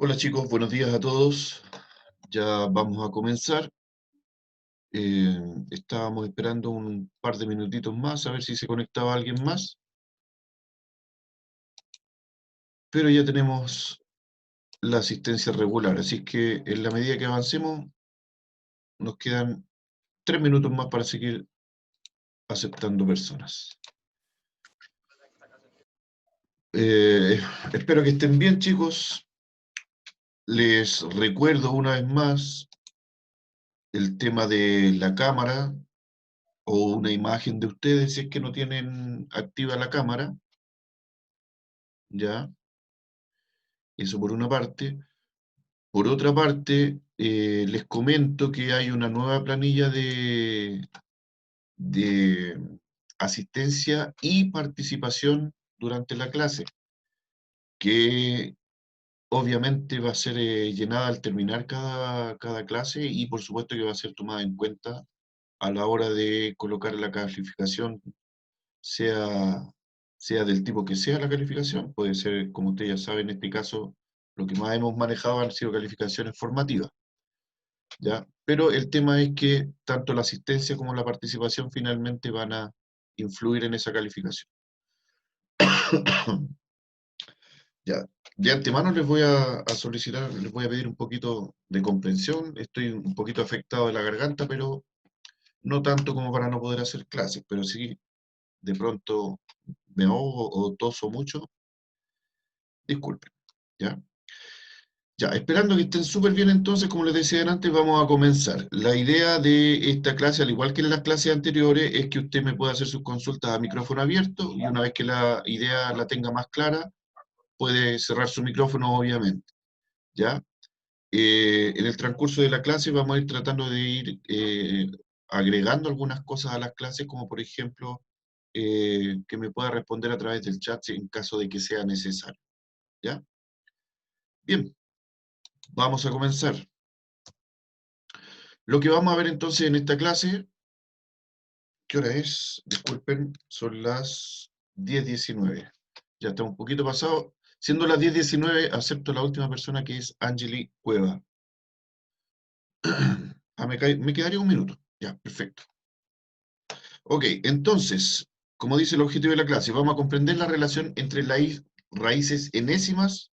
Hola chicos, buenos días a todos. Ya vamos a comenzar. Estábamos esperando un par de minutitos más a ver si se conectaba alguien más, pero ya tenemos la asistencia regular, así que en la medida que avancemos nos quedan 3 minutos más para seguir aceptando personas. Eh, Espero que estén bien chicos. Les recuerdo una vez más el tema de la cámara o una imagen de ustedes si es que no tienen activa la cámara. ¿Ya? Eso por una parte. Por otra parte, les comento que hay una nueva planilla de asistencia y participación durante la clase, que obviamente va a ser llenada al terminar cada clase y por supuesto que va a ser tomada en cuenta a la hora de colocar la calificación, sea, sea del tipo que sea la calificación. Puede ser, como ustedes ya saben, en este caso, lo que más hemos manejado han sido calificaciones formativas. ¿Ya? Pero el tema es que tanto la asistencia como la participación finalmente van a influir en esa calificación. Ya, de antemano les voy a solicitar, les voy a pedir un poquito de comprensión. Estoy un poquito afectado de la garganta, pero no tanto como para no poder hacer clases, pero sí de pronto me ahogo o toso mucho, disculpen, ¿ya? Ya, esperando que estén súper bien entonces, como les decía antes, vamos a comenzar. La idea de esta clase, al igual que en las clases anteriores, es que usted me pueda hacer sus consultas a micrófono abierto y una vez que la idea la tenga más clara, puede cerrar su micrófono, obviamente. ¿Ya? En el transcurso de la clase vamos a ir tratando de ir agregando algunas cosas a las clases, como por ejemplo, que me pueda responder a través del chat en caso de que sea necesario. ¿Ya? Bien, vamos a comenzar. Lo que vamos a ver entonces en esta clase, ¿qué hora es? Disculpen, son las 10:19. Ya está un poquito pasado. Siendo las 10:19, acepto la última persona que es Angeli Cueva. Me quedaría un minuto. Ya, perfecto. Ok, entonces, como dice el objetivo de la clase, vamos a comprender la relación entre raíces enésimas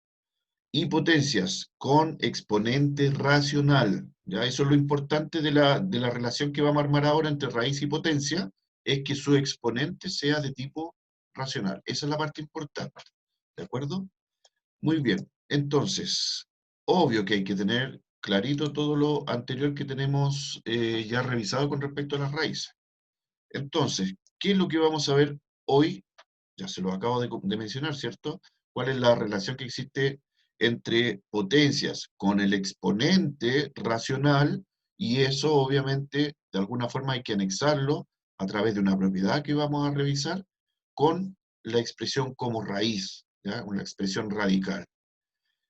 y potencias con exponente racional. ¿Ya? Eso es lo importante de la relación que vamos a armar ahora entre raíz y potencia, es que su exponente sea de tipo racional. Esa es la parte importante. ¿De acuerdo? Muy bien. Entonces, obvio que hay que tener clarito todo lo anterior que tenemos ya revisado con respecto a las raíces. Entonces, ¿qué es lo que vamos a ver hoy? Ya se lo acabo de mencionar, ¿cierto? ¿Cuál es la relación que existe entre potencias con el exponente racional? Y eso, obviamente, de alguna forma hay que anexarlo a través de una propiedad que vamos a revisar con la expresión como raíz, ¿ya? Una expresión radical.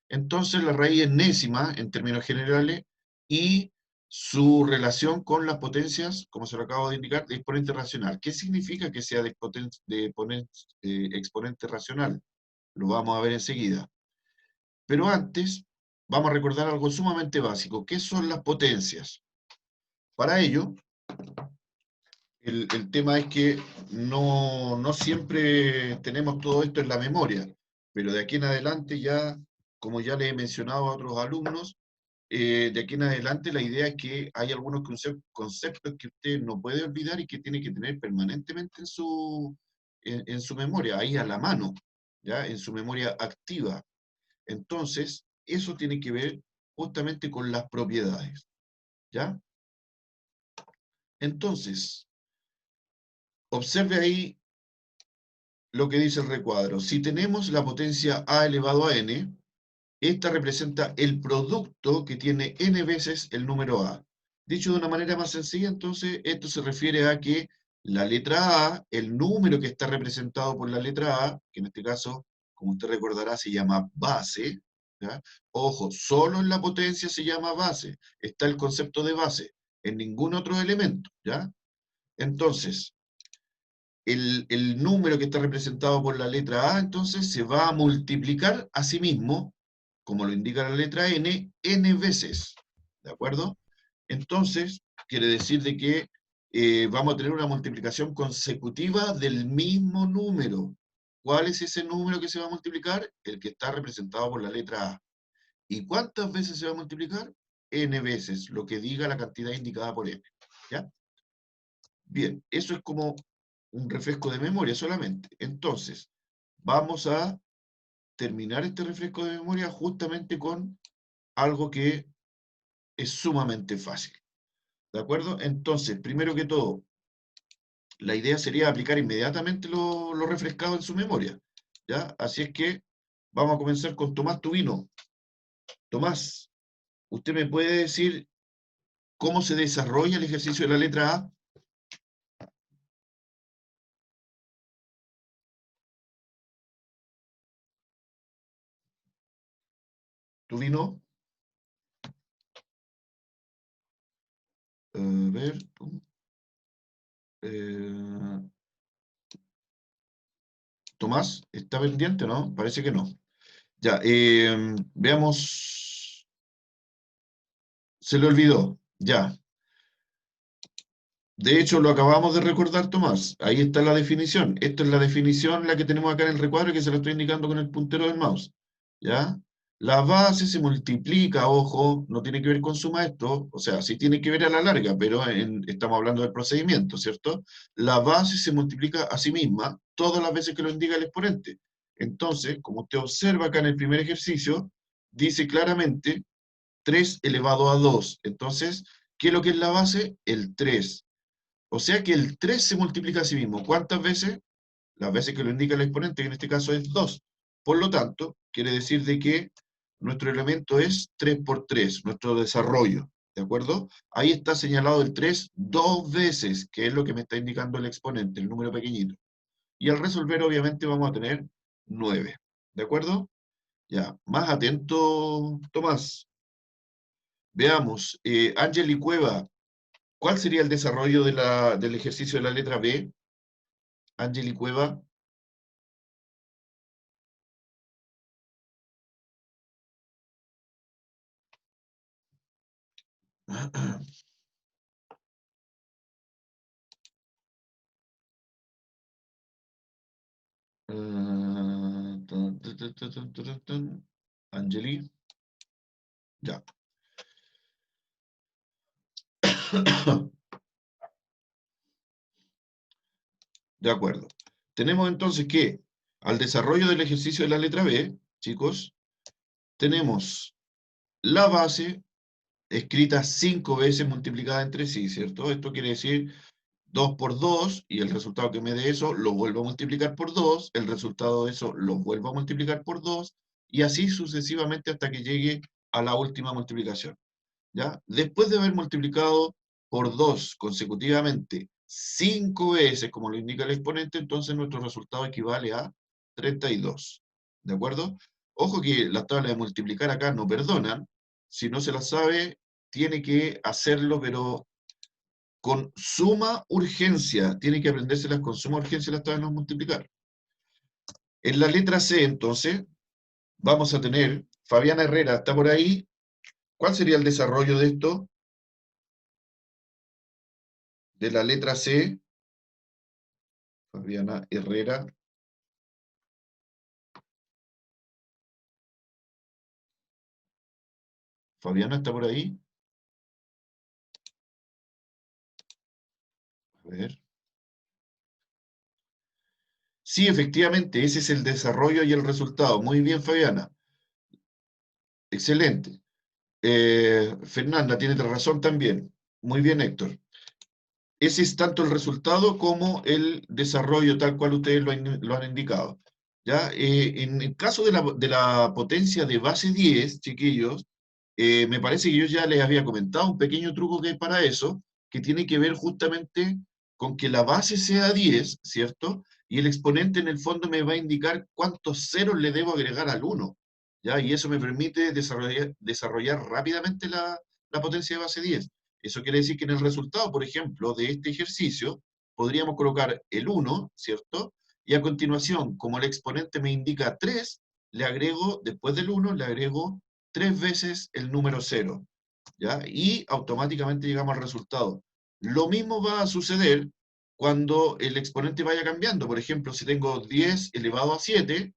Entonces, la raíz enésima, en términos generales, y su relación con las potencias, como se lo acabo de indicar, de exponente racional. ¿Qué significa que sea de exponente racional? Lo vamos a ver enseguida. Pero antes, vamos a recordar algo sumamente básico. ¿Qué son las potencias? Para ello, el tema es que no siempre tenemos todo esto en la memoria, pero de aquí en adelante ya, como ya les he mencionado a otros alumnos, de aquí en adelante la idea es que hay algunos conceptos que usted no puede olvidar y que tiene que tener permanentemente en su memoria, ahí a la mano, ¿ya? En su memoria activa. Entonces, eso tiene que ver justamente con las propiedades, ¿ya? Entonces, observe ahí lo que dice el recuadro. Si tenemos la potencia a elevado a n, esta representa el producto que tiene n veces el número a. Dicho de una manera más sencilla, entonces, esto se refiere a que la letra a, el número que está representado por la letra a, que en este caso, como usted recordará, se llama base, ¿ya? Ojo, solo en la potencia se llama base, está el concepto de base, en ningún otro elemento, ¿ya? Entonces, el número que está representado por la letra A, entonces, se va a multiplicar a sí mismo como lo indica la letra n veces, ¿de acuerdo? Entonces, quiere decir de que vamos a tener una multiplicación consecutiva del mismo número. ¿Cuál es ese número que se va a multiplicar? El que está representado por la letra A. ¿Y cuántas veces se va a multiplicar? N veces, lo que diga la cantidad indicada por n. ¿Ya? Bien, eso es como un refresco de memoria solamente. Entonces, vamos a terminar este refresco de memoria justamente con algo que es sumamente fácil. ¿De acuerdo? Entonces, primero que todo, la idea sería aplicar inmediatamente lo refrescado en su memoria. ¿Ya? Así es que vamos a comenzar con Tomás Tubino. Tomás, ¿usted me puede decir cómo se desarrolla el ejercicio de la letra A? Tubino. A ver. Eh, Tomás, ¿está pendiente o no? Parece que no. Ya, veamos. Se le olvidó. Ya. De hecho, lo acabamos de recordar, Tomás. Ahí está la definición. Esta es la definición, la que tenemos acá en el recuadro, que se la estoy indicando con el puntero del mouse. ¿Ya? La base se multiplica, ojo, no tiene que ver con suma esto, o sea, sí tiene que ver a la larga, pero estamos hablando del procedimiento, ¿cierto? La base se multiplica a sí misma todas las veces que lo indica el exponente. Entonces, como usted observa acá en el primer ejercicio, dice claramente 3 elevado a 2. Entonces, ¿qué es lo que es la base? El 3. O sea que el 3 se multiplica a sí mismo. ¿Cuántas veces? Las veces que lo indica el exponente, que en este caso es 2. Por lo tanto, quiere decir de que nuestro elemento es 3 por 3, nuestro desarrollo. ¿De acuerdo? Ahí está señalado el 3 dos veces, que es lo que me está indicando el exponente, el número pequeñito. Y al resolver, obviamente, vamos a tener 9. ¿De acuerdo? Ya, más atento, Tomás. Veamos, Ángel y Cueva, ¿cuál sería el desarrollo del ejercicio de la letra B? Ángel y Cueva. Angeli, ya. De acuerdo. Tenemos entonces que al desarrollo del ejercicio de la letra B, chicos, tenemos la base escrita 5 veces multiplicada entre sí, ¿cierto? Esto quiere decir 2 por 2, y el resultado que me dé eso lo vuelvo a multiplicar por 2, el resultado de eso lo vuelvo a multiplicar por 2, y así sucesivamente hasta que llegue a la última multiplicación. ¿Ya? Después de haber multiplicado por 2 consecutivamente 5 veces, como lo indica el exponente, entonces nuestro resultado equivale a 32. ¿De acuerdo? Ojo que las tablas de multiplicar acá no perdonan. Si no se las sabe, tiene que hacerlo, pero con suma urgencia. Tiene que aprendérselas con suma urgencia las tablas de multiplicar. En la letra C, entonces, vamos a tener, Fabiana Herrera está por ahí. ¿Cuál sería el desarrollo de esto? De la letra C, Fabiana Herrera. Fabiana está por ahí. A ver. Sí, efectivamente, ese es el desarrollo y el resultado. Muy bien, Fabiana. Excelente. Fernanda, tiene razón también. Muy bien, Héctor. Ese es tanto el resultado como el desarrollo, tal cual ustedes lo han indicado. ¿Ya? En el caso de la potencia de base 10, chiquillos, me parece que yo ya les había comentado un pequeño truco que hay para eso, que tiene que ver justamente con que la base sea 10, ¿cierto? Y el exponente en el fondo me va a indicar cuántos ceros le debo agregar al 1, ¿ya? Y eso me permite desarrollar rápidamente la potencia de base 10. Eso quiere decir que en el resultado, por ejemplo, de este ejercicio, podríamos colocar el 1, ¿cierto? Y a continuación, como el exponente me indica 3, le agrego, después del 1, le agrego 3 veces el número 0, ¿ya? Y automáticamente llegamos al resultado. Lo mismo va a suceder cuando el exponente vaya cambiando. Por ejemplo, si tengo 10 elevado a 7,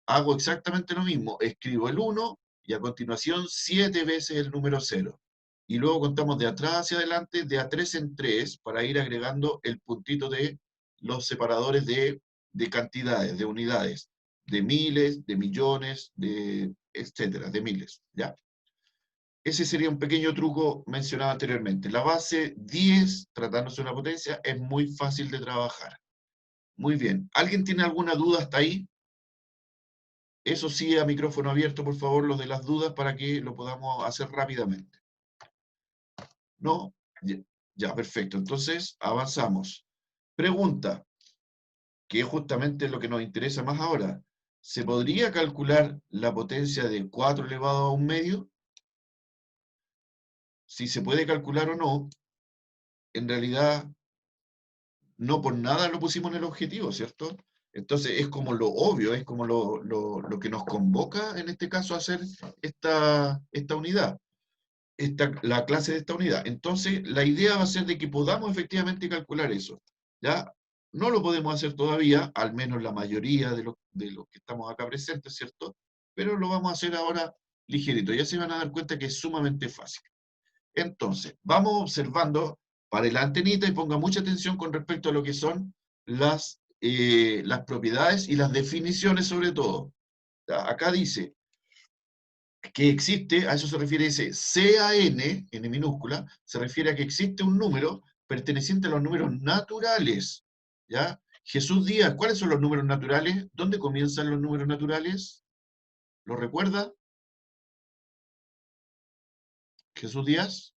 hago exactamente lo mismo. Escribo el 1 y a continuación 7 veces el número 0. Y luego contamos de atrás hacia adelante, de a 3 en 3, para ir agregando el puntito de los separadores de cantidades, de unidades, de miles, de millones, de etcétera, de miles, ¿ya? Ese sería un pequeño truco mencionado anteriormente. La base 10, tratándose de una potencia, es muy fácil de trabajar. Muy bien. ¿Alguien tiene alguna duda hasta ahí? Eso sí, a micrófono abierto, por favor, los de las dudas para que lo podamos hacer rápidamente. ¿No? Ya, ya, perfecto. Entonces, avanzamos. Pregunta, que es justamente lo que nos interesa más ahora. ¿Se podría calcular la potencia de 4 elevado a un medio? Si se puede calcular o no, en realidad no por nada lo pusimos en el objetivo, ¿cierto? Entonces es como lo obvio, es como lo que nos convoca en este caso a hacer esta unidad, la clase de esta unidad. Entonces la idea va a ser de que podamos efectivamente calcular eso. ¿Ya? No lo podemos hacer todavía, al menos la mayoría de los que estamos acá presentes, ¿cierto? Pero lo vamos a hacer ahora ligerito. Ya se van a dar cuenta que es sumamente fácil. Entonces, vamos observando para la antenita y ponga mucha atención con respecto a lo que son las propiedades y las definiciones sobre todo. Acá dice que existe, a eso se refiere ese CAN, N minúscula, se refiere a que existe un número perteneciente a los números naturales. ¿Ya? Jesús Díaz, ¿cuáles son los números naturales? ¿Dónde comienzan los números naturales? ¿Lo recuerda? Jesús Díaz.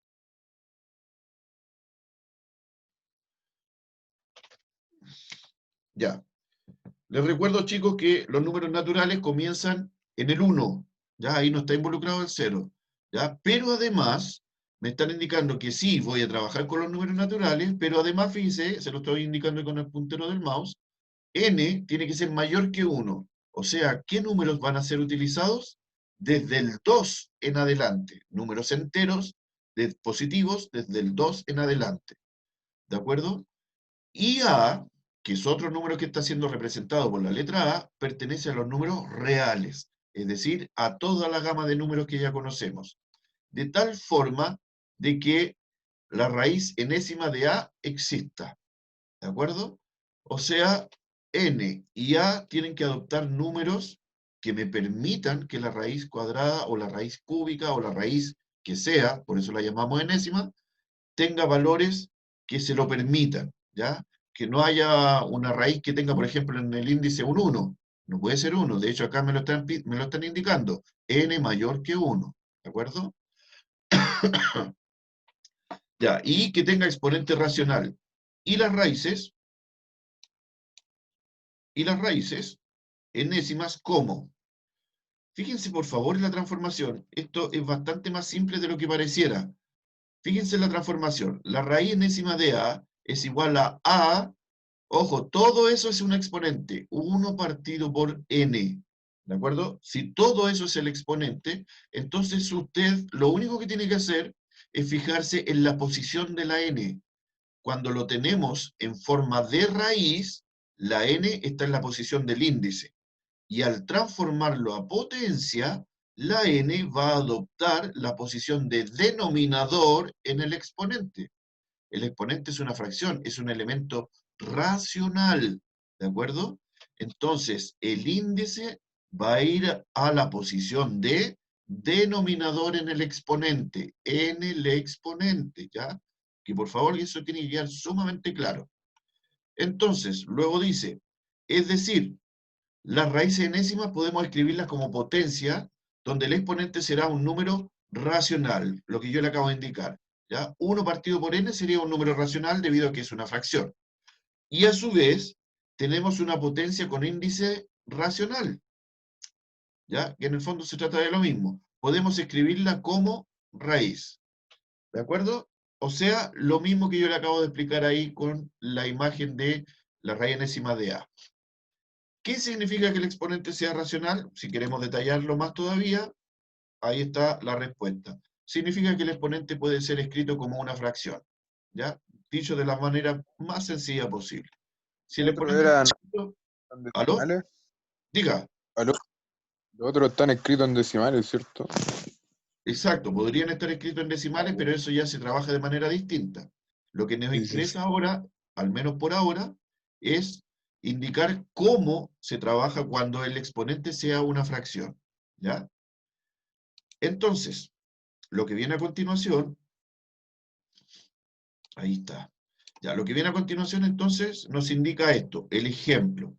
Ya. Les recuerdo, chicos, que los números naturales comienzan en el 1, ¿ya? Ahí no está involucrado el 0, ¿ya? Pero además, me están indicando que sí, voy a trabajar con los números naturales, pero además, fíjense, se lo estoy indicando con el puntero del mouse, n tiene que ser mayor que 1. O sea, ¿qué números van a ser utilizados? Desde el 2 en adelante. Números enteros positivos desde el 2 en adelante. ¿De acuerdo? Y A, que es otro número que está siendo representado por la letra A, pertenece a los números reales, es decir, a toda la gama de números que ya conocemos, de tal forma de que la raíz enésima de A exista, ¿de acuerdo? O sea, n y a tienen que adoptar números que me permitan que la raíz cuadrada o la raíz cúbica o la raíz que sea, por eso la llamamos enésima, tenga valores que se lo permitan, ¿ya? Que no haya una raíz que tenga, por ejemplo, en el índice un 1. No puede ser 1. De hecho, acá me lo están indicando. N mayor que 1. ¿De acuerdo? Ya, y que tenga exponente racional. Y las raíces enésimas, ¿cómo? Fíjense, por favor, en la transformación. Esto es bastante más simple de lo que pareciera. Fíjense en la transformación. La raíz enésima de A es igual a, ojo, todo eso es un exponente, 1 partido por n, ¿de acuerdo? Si todo eso es el exponente, entonces usted lo único que tiene que hacer es fijarse en la posición de la n. Cuando lo tenemos en forma de raíz, la n está en la posición del índice. Y al transformarlo a potencia, la n va a adoptar la posición de denominador en el exponente. El exponente es una fracción, es un elemento racional, ¿de acuerdo? Entonces, el índice va a ir a la posición de denominador en el exponente, ¿ya? Que por favor, eso tiene que quedar sumamente claro. Entonces, luego dice, es decir, las raíces enésimas podemos escribirlas como potencia, donde el exponente será un número racional, lo que yo le acabo de indicar. ¿Ya? 1 partido por n sería un número racional debido a que es una fracción. Y a su vez, tenemos una potencia con índice racional, ¿ya? Que en el fondo se trata de lo mismo. Podemos escribirla como raíz, ¿de acuerdo? O sea, lo mismo que yo le acabo de explicar ahí con la imagen de la raíz enésima de A. ¿Qué significa que el exponente sea racional? Si queremos detallarlo más todavía, ahí está la respuesta. Significa que el exponente puede ser escrito como una fracción, ¿ya? Dicho de la manera más sencilla posible. Si el Los otros exponente está eran escrito... ¿Aló? decimales. Diga. ¿Aló? Los otros están escritos en decimales, ¿cierto? Exacto, podrían estar escritos en decimales, pero eso ya se trabaja de manera distinta. Lo que nos Sí, sí, sí. interesa ahora, al menos por ahora, es indicar cómo se trabaja cuando el exponente sea una fracción, ¿ya? Entonces, lo que viene a continuación, ahí está. Ya, lo que viene a continuación entonces nos indica esto, el ejemplo.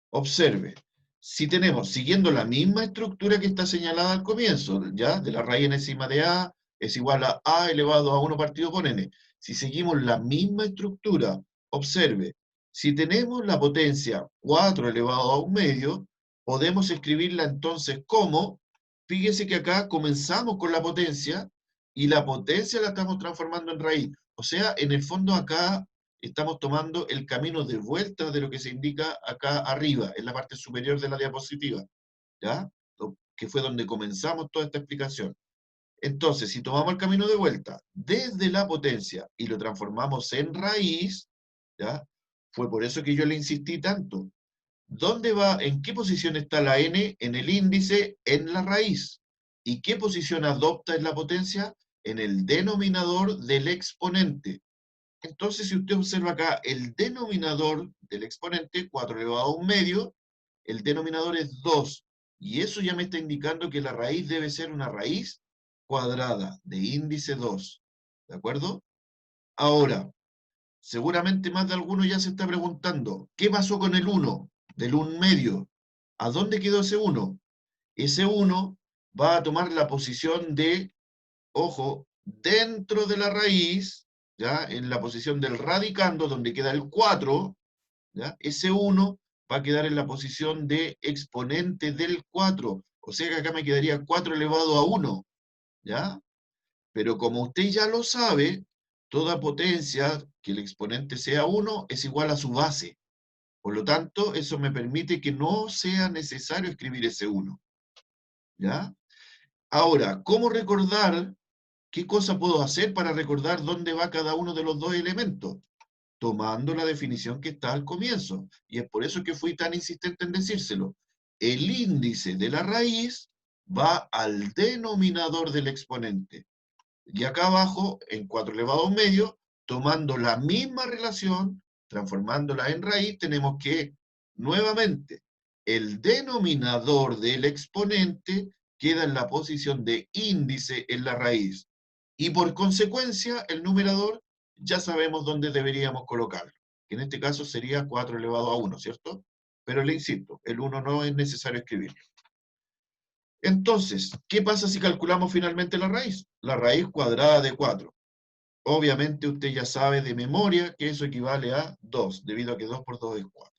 Observe, si tenemos, siguiendo la misma estructura que está señalada al comienzo, ¿ya? De la raíz encima de A es igual a elevado a 1 partido por n. Si seguimos la misma estructura, observe, si tenemos la potencia 4 elevado a 1/2, podemos escribirla entonces como, fíjese que acá comenzamos con la potencia, y la potencia la estamos transformando en raíz. O sea, en el fondo acá estamos tomando el camino de vuelta de lo que se indica acá arriba, en la parte superior de la diapositiva, ¿ya? Que fue donde comenzamos toda esta explicación. Entonces, si tomamos el camino de vuelta desde la potencia y lo transformamos en raíz, ¿ya? Fue por eso que yo le insistí tanto. ¿Dónde va, en qué posición está la n en el índice, en la raíz? ¿Y qué posición adopta en la potencia? En el denominador del exponente. Entonces, si usted observa acá, el denominador del exponente, 4 elevado a 1/2, el denominador es 2. Y eso ya me está indicando que la raíz debe ser una raíz cuadrada, de índice 2. ¿De acuerdo? Ahora, seguramente más de alguno ya se está preguntando, ¿qué pasó con el 1 del 1/2? ¿A dónde quedó ese 1? Ese 1 va a tomar la posición de, ojo, dentro de la raíz, ¿ya? En la posición del radicando, donde queda el 4, ¿ya? Ese 1 va a quedar en la posición de exponente del 4. O sea que acá me quedaría 4 elevado a 1, ¿ya? Pero como usted ya lo sabe, toda potencia que el exponente sea 1 es igual a su base. Por lo tanto, eso me permite que no sea necesario escribir ese 1, ¿ya? Ahora, ¿cómo recordar? ¿Qué cosa puedo hacer para recordar dónde va cada uno de los dos elementos? Tomando la definición que está al comienzo. Y es por eso que fui tan insistente en decírselo. El índice de la raíz va al denominador del exponente. Y acá abajo, en 4 elevado a 1/2, tomando la misma relación, transformándola en raíz, tenemos que, nuevamente, el denominador del exponente queda en la posición de índice en la raíz. Y por consecuencia, el numerador ya sabemos dónde deberíamos colocarlo, que en este caso sería 4 elevado a 1, ¿cierto? Pero le insisto, el 1 no es necesario escribirlo. Entonces, ¿qué pasa si calculamos finalmente la raíz? La raíz cuadrada de 4. Obviamente usted ya sabe de memoria que eso equivale a 2, debido a que 2 por 2 es 4.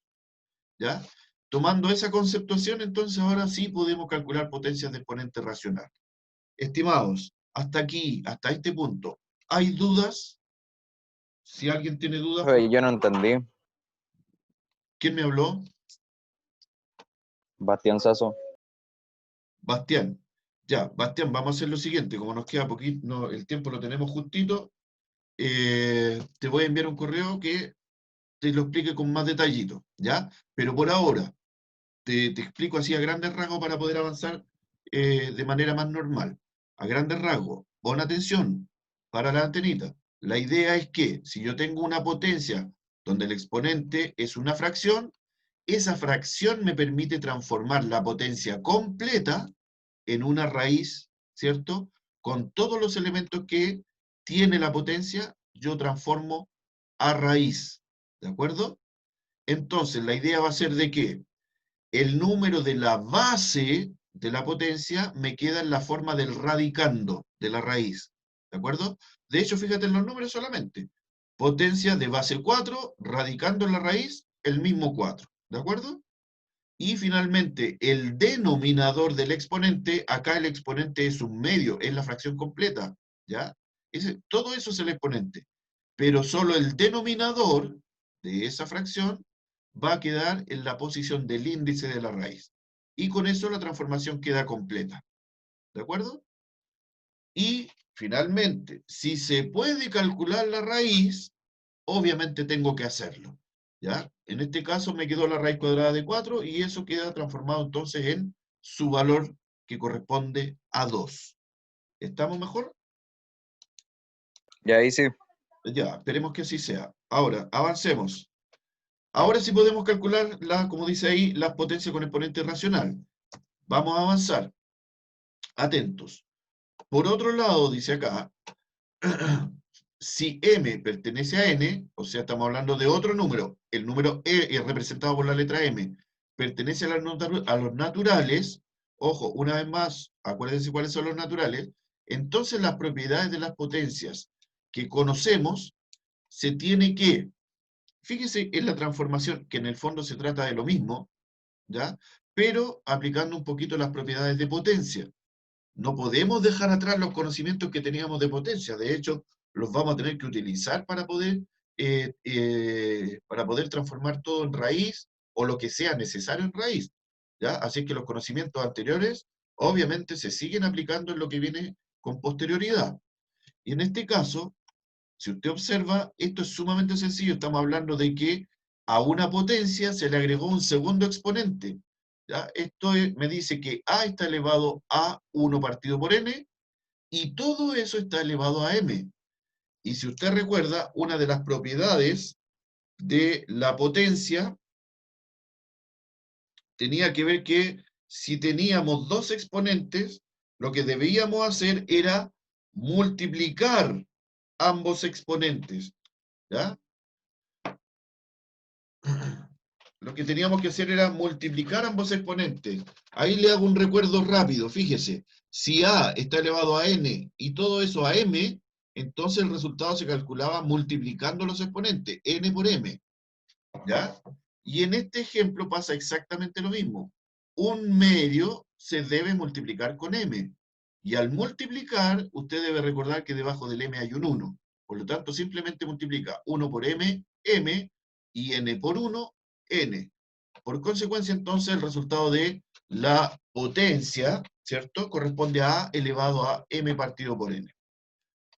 ¿Ya? Tomando esa conceptuación, entonces ahora sí podemos calcular potencias de exponente racional. Estimados, hasta aquí, hasta este punto, ¿hay dudas? Si alguien tiene dudas, por Oye, yo no entendí. ¿quién me habló? Bastián Sasso. Bastián. Ya, Bastián, vamos a hacer lo siguiente, como nos queda poquito, no, el tiempo lo tenemos justito, te voy a enviar un correo que te lo explique con más detallito, ¿ya? Pero por ahora, te explico así a grandes rasgos para poder avanzar de manera más normal. A grandes rasgos, pon atención para la antenita. La idea es que si yo tengo una potencia donde el exponente es una fracción, esa fracción me permite transformar la potencia completa en una raíz, ¿cierto? Con todos los elementos que tiene la potencia, yo transformo a raíz, ¿de acuerdo? Entonces, la idea va a ser de que el número de la base de la potencia me queda en la forma del radicando de la raíz, ¿de acuerdo? De hecho, fíjate en los números solamente. Potencia de base 4, radicando en la raíz, el mismo 4, ¿de acuerdo? Y finalmente, el denominador del exponente, acá el exponente es un medio, es la fracción completa, ¿ya? Todo eso es el exponente, pero solo el denominador de esa fracción va a quedar en la posición del índice de la raíz. Y con eso la transformación queda completa. ¿De acuerdo? Y finalmente, si se puede calcular la raíz, obviamente tengo que hacerlo. ¿Ya? En este caso me quedó la raíz cuadrada de 4 y eso queda transformado entonces en su valor que corresponde a 2. ¿Estamos mejor? Ya ahí sí. Ya, esperemos que así sea. Ahora, avancemos. Ahora sí podemos calcular, como dice ahí, las potencias con exponente racional. Vamos a avanzar. Atentos. Por otro lado, dice acá, si m pertenece a n, o sea, estamos hablando de otro número, el número e es representado por la letra m, pertenece a los naturales, ojo, una vez más, acuérdense cuáles son los naturales, entonces las propiedades de las potencias que conocemos se tiene que, fíjese en la transformación, que en el fondo se trata de lo mismo, ¿ya? Pero aplicando un poquito las propiedades de potencia. No podemos dejar atrás los conocimientos que teníamos de potencia, de hecho, los vamos a tener que utilizar para poder transformar todo en raíz o lo que sea necesario en raíz. ¿Ya? Así que los conocimientos anteriores obviamente se siguen aplicando en lo que viene con posterioridad. Y en este caso, si usted observa, esto es sumamente sencillo, estamos hablando de que a una potencia se le agregó un segundo exponente. ¿Ya? Me dice que a está elevado a 1 partido por n, y todo eso está elevado a m. Y si usted recuerda, una de las propiedades de la potencia tenía que ver que si teníamos dos exponentes, lo que debíamos hacer era multiplicar ambos exponentes. ¿Ya? Lo que teníamos que hacer era multiplicar ambos exponentes. Ahí le hago un recuerdo rápido, fíjese. Si a está elevado a n y todo eso a m, entonces el resultado se calculaba multiplicando los exponentes, n por m. ¿Ya? Y en este ejemplo pasa exactamente lo mismo. Un medio se debe multiplicar con m. Y al multiplicar, usted debe recordar que debajo del m hay un 1. Por lo tanto, simplemente multiplica 1 por m, m, y n por 1, n. Por consecuencia, entonces, el resultado de la potencia, ¿cierto?, corresponde a a elevado a m partido por n.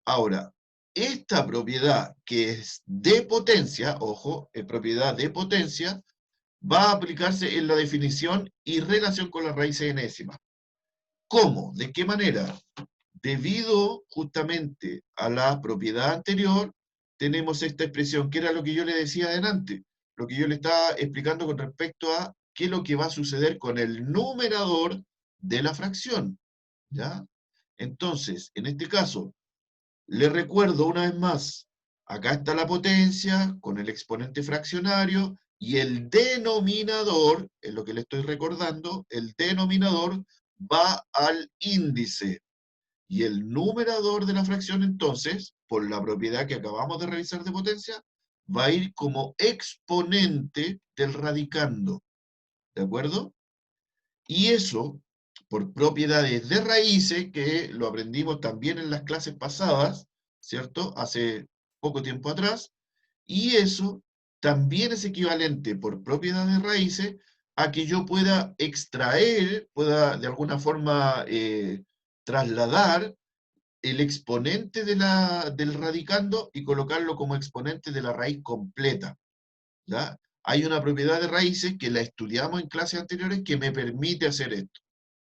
Ahora, esta propiedad que es de potencia, ojo, es propiedad de potencia, va a aplicarse en la definición y relación con las raíces enésimas. ¿Cómo? ¿De qué manera? Debido justamente a la propiedad anterior, tenemos esta expresión, que era lo que yo le decía adelante, lo que yo le estaba explicando con respecto a qué es lo que va a suceder con el numerador de la fracción. ¿Ya? Entonces, en este caso, le recuerdo una vez más, acá está la potencia con el exponente fraccionario y el denominador, es lo que le estoy recordando, el denominador va al índice. Y el numerador de la fracción, entonces, por la propiedad que acabamos de revisar de potencia, va a ir como exponente del radicando. ¿De acuerdo? Y eso, por propiedades de raíces, que lo aprendimos también en las clases pasadas, ¿cierto? Hace poco tiempo atrás, y eso también es equivalente por propiedades de raíces a que yo pueda extraer, pueda de alguna forma trasladar el exponente del radicando y colocarlo como exponente de la raíz completa. ¿Ya? Hay una propiedad de raíces que la estudiamos en clases anteriores que me permite hacer esto.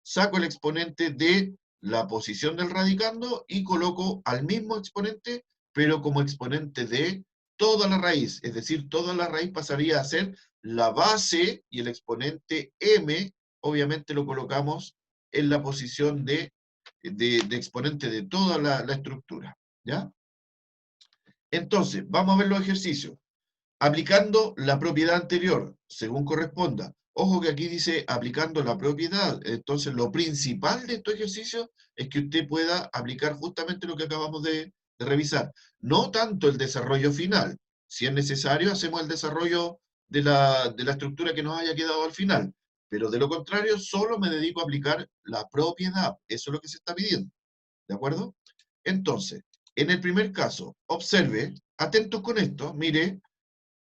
Saco el exponente de la posición del radicando y coloco al mismo exponente, pero como exponente de toda la raíz. Es decir, toda la raíz pasaría a ser la base y el exponente m, obviamente lo colocamos en la posición de exponente de toda la estructura. ¿Ya? Entonces, vamos a ver los ejercicios. Aplicando la propiedad anterior, según corresponda. Ojo que aquí dice aplicando la propiedad. Entonces, lo principal de estos ejercicios es que usted pueda aplicar justamente lo que acabamos de revisar. No tanto el desarrollo final. Si es necesario, hacemos el desarrollo de la estructura que nos haya quedado al final. Pero de lo contrario, solo me dedico a aplicar la propiedad. Eso es lo que se está pidiendo. ¿De acuerdo? Entonces, en el primer caso, observe, atentos con esto, mire,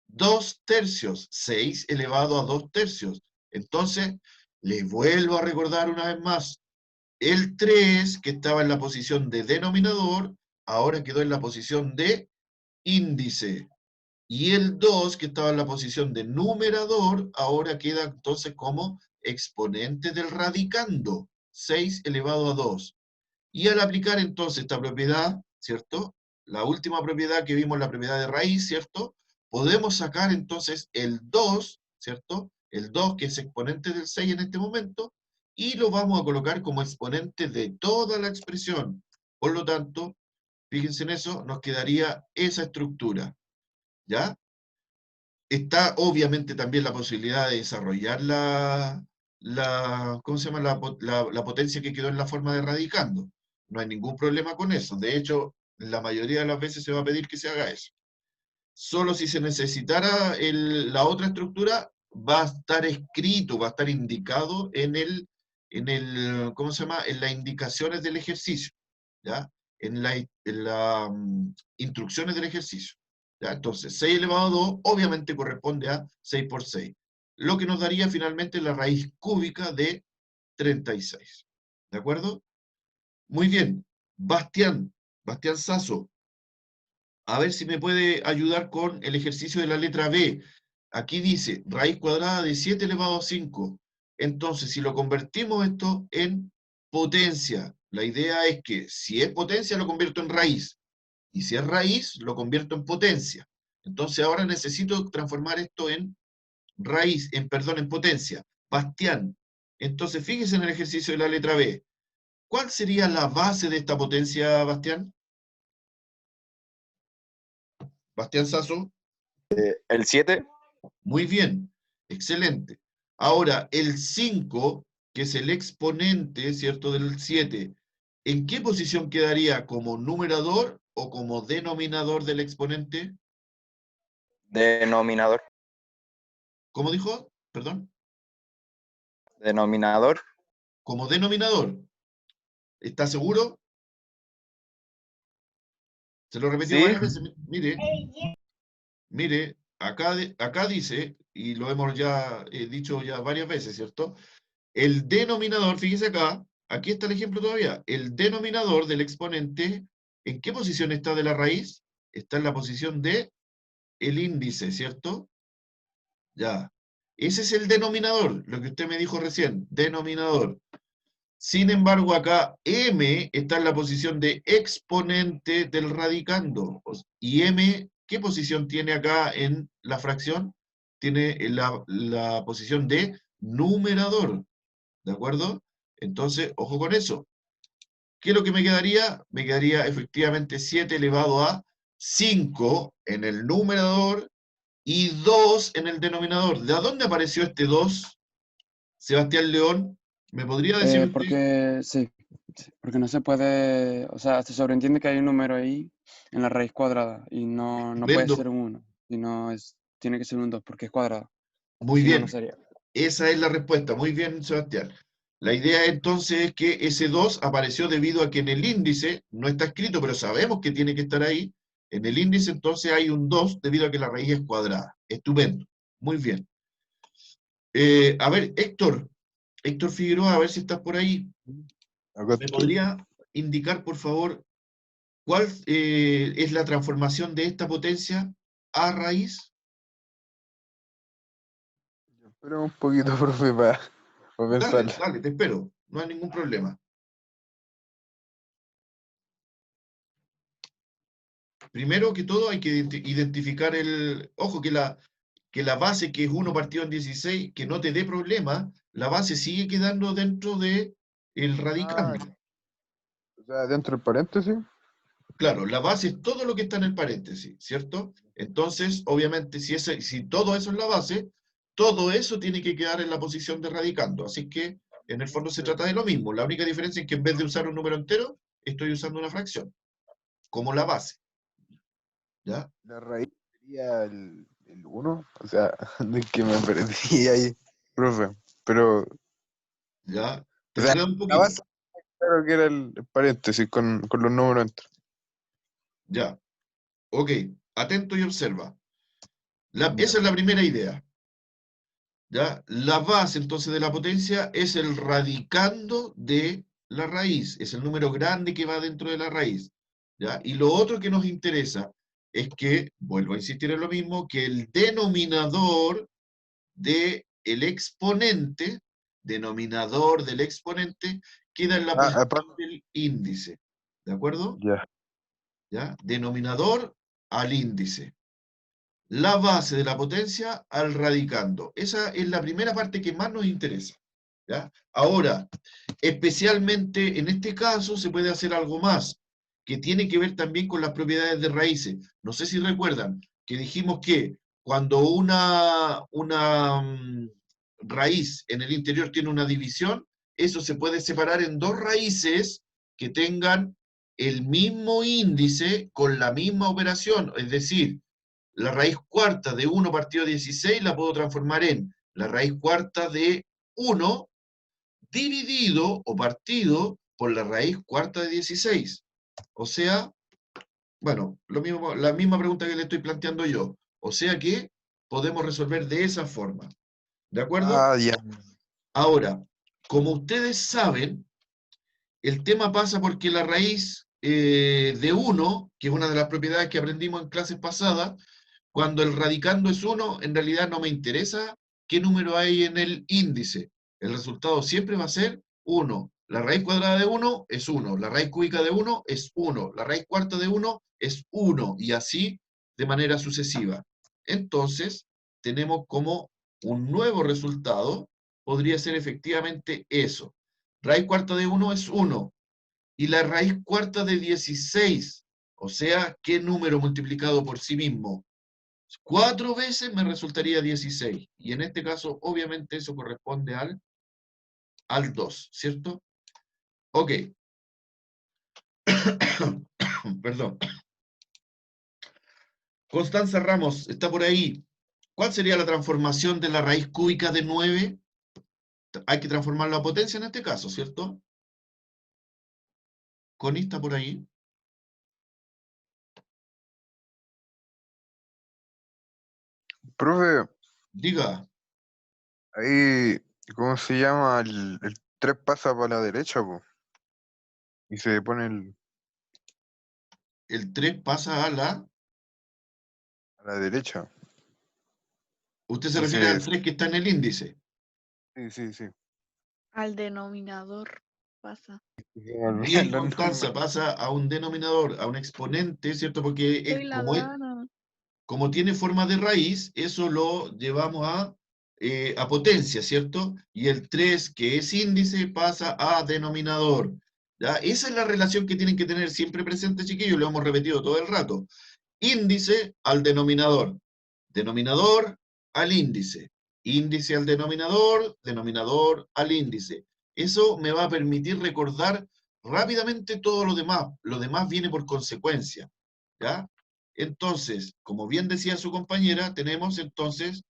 2 tercios, 6 elevado a 2 tercios. Entonces, les vuelvo a recordar una vez más, el 3, que estaba en la posición de denominador, ahora quedó en la posición de índice. Y el 2, que estaba en la posición de numerador, ahora queda entonces como exponente del radicando, 6 elevado a 2. Y al aplicar entonces esta propiedad, ¿cierto? La última propiedad que vimos, la propiedad de raíz, ¿cierto? Podemos sacar entonces el 2, ¿cierto? El 2 que es exponente del 6 en este momento, y lo vamos a colocar como exponente de toda la expresión. Por lo tanto, fíjense en eso, nos quedaría esa estructura, ¿ya? Está obviamente también la posibilidad de desarrollar ¿cómo se llama? La potencia que quedó en la forma de radicando. No hay ningún problema con eso. De hecho, la mayoría de las veces se va a pedir que se haga eso. Solo si se necesitara la otra estructura, va a estar escrito, va a estar indicado ¿cómo se llama? En las indicaciones del ejercicio, ¿ya? En las instrucciones del ejercicio. ¿Ya? Entonces, 6 elevado a 2 obviamente corresponde a 6 por 6, lo que nos daría finalmente la raíz cúbica de 36. ¿De acuerdo? Muy bien. Bastián Sasso, a ver si me puede ayudar con el ejercicio de la letra B. Aquí dice raíz cuadrada de 7 elevado a 5. Entonces, si lo convertimos esto en potencia, la idea es que si es potencia lo convierto en raíz, y si es raíz lo convierto en potencia. Entonces ahora necesito transformar esto en raíz, perdón, en potencia. Bastián, entonces fíjese en el ejercicio de la letra B. ¿Cuál sería la base de esta potencia, Bastián? Bastián Sasso. El 7. Muy bien, excelente. Ahora, el 5, que es el exponente, ¿cierto?, del 7, ¿en qué posición quedaría? ¿Como numerador o como denominador del exponente? Denominador. ¿Cómo dijo? Perdón. Denominador. Como denominador. ¿Está seguro? Se lo repetió Sí. varias veces. Mire, acá dice, y lo hemos ya dicho ya varias veces, ¿cierto? El denominador, fíjese acá, aquí está el ejemplo todavía. El denominador del exponente, ¿en qué posición está de la raíz? Está en la posición de el índice, ¿cierto? Ya. Ese es el denominador, lo que usted me dijo recién, denominador. Sin embargo, acá m está en la posición de exponente del radicando. ¿Y m qué posición tiene acá en la fracción? Tiene la posición de numerador. ¿De acuerdo? Entonces, ojo con eso. ¿Qué es lo que me quedaría? Me quedaría efectivamente 7 elevado a 5 en el numerador y 2 en el denominador. ¿De dónde apareció este 2, Sebastián León? ¿Me podría decir usted? Porque sí, porque no se puede, o sea, se sobreentiende que hay un número ahí en la raíz cuadrada y no puede Estupendo. ser un 1, sino tiene que ser un 2 porque es cuadrado, Muy si no, no bien. sería. Esa es la respuesta. Muy bien, Sebastián. La idea entonces es que ese 2 apareció debido a que en el índice, no está escrito, pero sabemos que tiene que estar ahí. En el índice entonces hay un 2 debido a que la raíz es cuadrada. Estupendo. Muy bien. A ver, Héctor Figueroa, a ver si estás por ahí. Acá ¿Me estoy. podría indicar, por favor, cuál es la transformación de esta potencia a raíz? Espera un poquito, profe, para Dale, pensarlo. dale, te espero. No hay ningún problema. Primero que todo hay que identificar ojo, que la base, que es 1 partido en 16, que no te dé problema, la base sigue quedando dentro de el Ah, radicando. o sea, dentro del paréntesis. Claro, la base es todo lo que está en el paréntesis, ¿cierto? Entonces, obviamente, si todo eso es la base, todo eso tiene que quedar en la posición de radicando. Así que, en el fondo, se trata de lo mismo. La única diferencia es que en vez de usar un número entero, estoy usando una fracción, como la base, ¿ya? La raíz sería el 1. O sea, de que me perdí ahí, profe. Pero, ¿Ya? Te o sea, enredo un la poquito. base, claro que era el paréntesis con los números dentro. Ya. Ok, atento y observa. Esa es la primera idea. ¿Ya? La base entonces de la potencia es el radicando de la raíz, es el número grande que va dentro de la raíz. ¿Ya? Y lo otro que nos interesa es que, vuelvo a insistir en lo mismo, que el denominador del exponente, queda en la posición del índice. ¿De acuerdo? Ya. ¿Ya? Denominador al índice. La base de la potencia al radicando. Esa es la primera parte que más nos interesa. ¿Ya? Ahora, especialmente en este caso se puede hacer algo más, que tiene que ver también con las propiedades de raíces. No sé si recuerdan que dijimos que cuando una raíz en el interior tiene una división, eso se puede separar en dos raíces que tengan el mismo índice con la misma operación. Es decir, la raíz cuarta de 1 partido 16 la puedo transformar en la raíz cuarta de 1 dividido o partido por la raíz cuarta de 16. O sea, bueno, la misma pregunta que le estoy planteando yo. O sea que podemos resolver de esa forma. ¿De acuerdo? Ya. Ahora, como ustedes saben, el tema pasa porque la raíz de 1, que es una de las propiedades que aprendimos en clases pasadas, cuando el radicando es 1, en realidad no me interesa qué número hay en el índice. El resultado siempre va a ser 1. La raíz cuadrada de 1 es 1. La raíz cúbica de 1 es 1. La raíz cuarta de 1 es 1. Y así de manera sucesiva. Entonces, tenemos como un nuevo resultado, podría ser efectivamente eso. Raíz cuarta de 1 es 1. Y la raíz cuarta de 16, o sea, ¿qué número multiplicado por sí mismo? 4 veces me resultaría 16. Y en este caso, obviamente, eso corresponde al 2, ¿cierto? Ok. Perdón. Constanza Ramos, está por ahí. ¿Cuál sería la transformación de la raíz cúbica de 9? Hay que transformarla a potencia en este caso, ¿cierto? Connie está por ahí. Profe, Diga, ahí, ¿cómo se llama? El 3 pasa para la derecha, po. Y se pone el 3 pasa a la... a la derecha. Usted se refiere al Entonces, 3 que está en el índice. sí. Al denominador pasa. Se me olvidan Bien, los Constanza, nombres. pasa a un denominador, a un exponente, ¿cierto? Porque Soy la Dana. como tiene forma de raíz, eso lo llevamos a potencia, ¿cierto? Y el 3, que es índice, pasa a denominador. ¿Ya? Esa es la relación que tienen que tener siempre presente, chiquillos, lo hemos repetido todo el rato. Índice al denominador, denominador al índice, índice al denominador, denominador al índice. Eso me va a permitir recordar rápidamente todo lo demás. Lo demás viene por consecuencia. ¿Ya? Entonces, como bien decía su compañera, tenemos entonces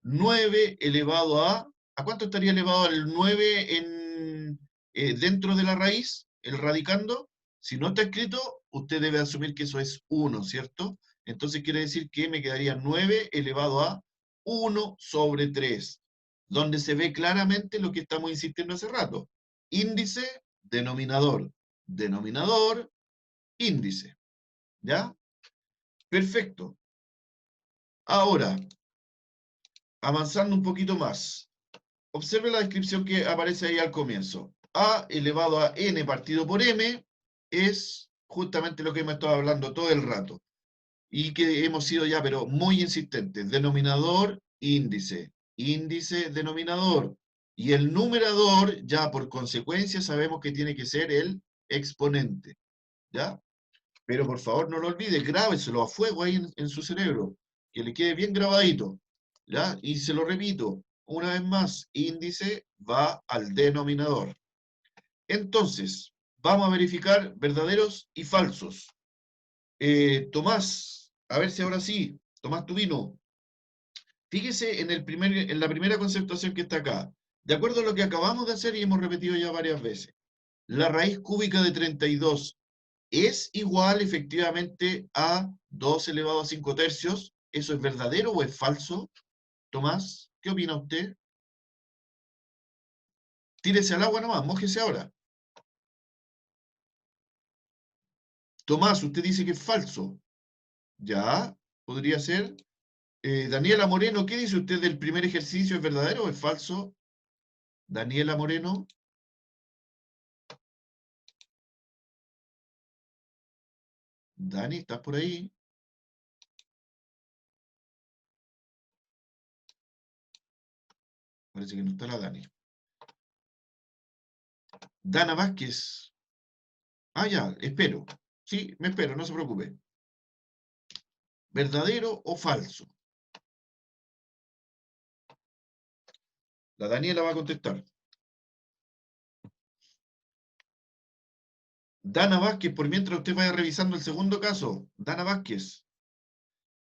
9 elevado a... ¿A cuánto estaría elevado el 9 dentro de la raíz, el radicando? Si no está escrito, usted debe asumir que eso es 1, ¿cierto? Entonces quiere decir que me quedaría 9 elevado a 1 sobre 3, donde se ve claramente lo que estamos insistiendo hace rato. Índice, denominador. Denominador, índice. ¿Ya? Perfecto. Ahora, avanzando un poquito más. Observe la descripción que aparece ahí al comienzo. A elevado a n partido por m es justamente lo que hemos estado hablando todo el rato. Y que hemos sido ya, pero muy insistentes. Denominador, índice. Índice, denominador. Y el numerador, ya por consecuencia, sabemos que tiene que ser el exponente. ¿Ya? Pero por favor no lo olvide, grábeselo a fuego ahí en su cerebro, que le quede bien grabadito. ¿Ya? Y se lo repito, una vez más, índice va al denominador. Entonces, vamos a verificar verdaderos y falsos. Tomás, a ver si ahora sí, Tomás Tubino. Fíjese en la primera conceptuación que está acá. De acuerdo a lo que acabamos de hacer y hemos repetido ya varias veces, la raíz cúbica de 32 es igual efectivamente a 2 elevado a 5 tercios. ¿Eso es verdadero o es falso? Tomás, ¿qué opina usted? Tírese al agua nomás, mójese ahora. Tomás, usted dice que es falso. Ya, podría ser. Daniela Moreno, ¿qué dice usted del primer ejercicio? ¿Es verdadero o es falso? Daniela Moreno. Dani, ¿estás por ahí? Parece que no está la Dani. Dana Vázquez. Ah, ya, espero. Sí, me espero, no se preocupe. ¿Verdadero o falso? La Daniela va a contestar. Dana Vázquez, por mientras usted vaya revisando el segundo caso. Dana Vázquez.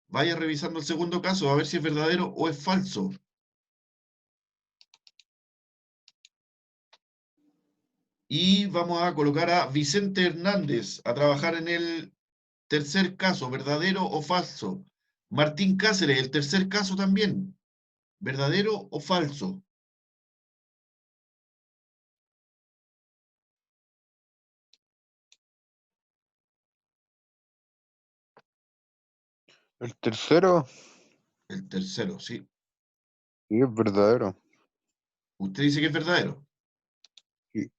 Vaya revisando el segundo caso a ver si es verdadero o es falso. Y vamos a colocar a Vicente Hernández a trabajar en el tercer caso, ¿verdadero o falso? Martín Cáceres, el tercer caso también, ¿verdadero o falso? El tercero, El tercero, sí. sí, es verdadero. Usted dice que es verdadero. Sí.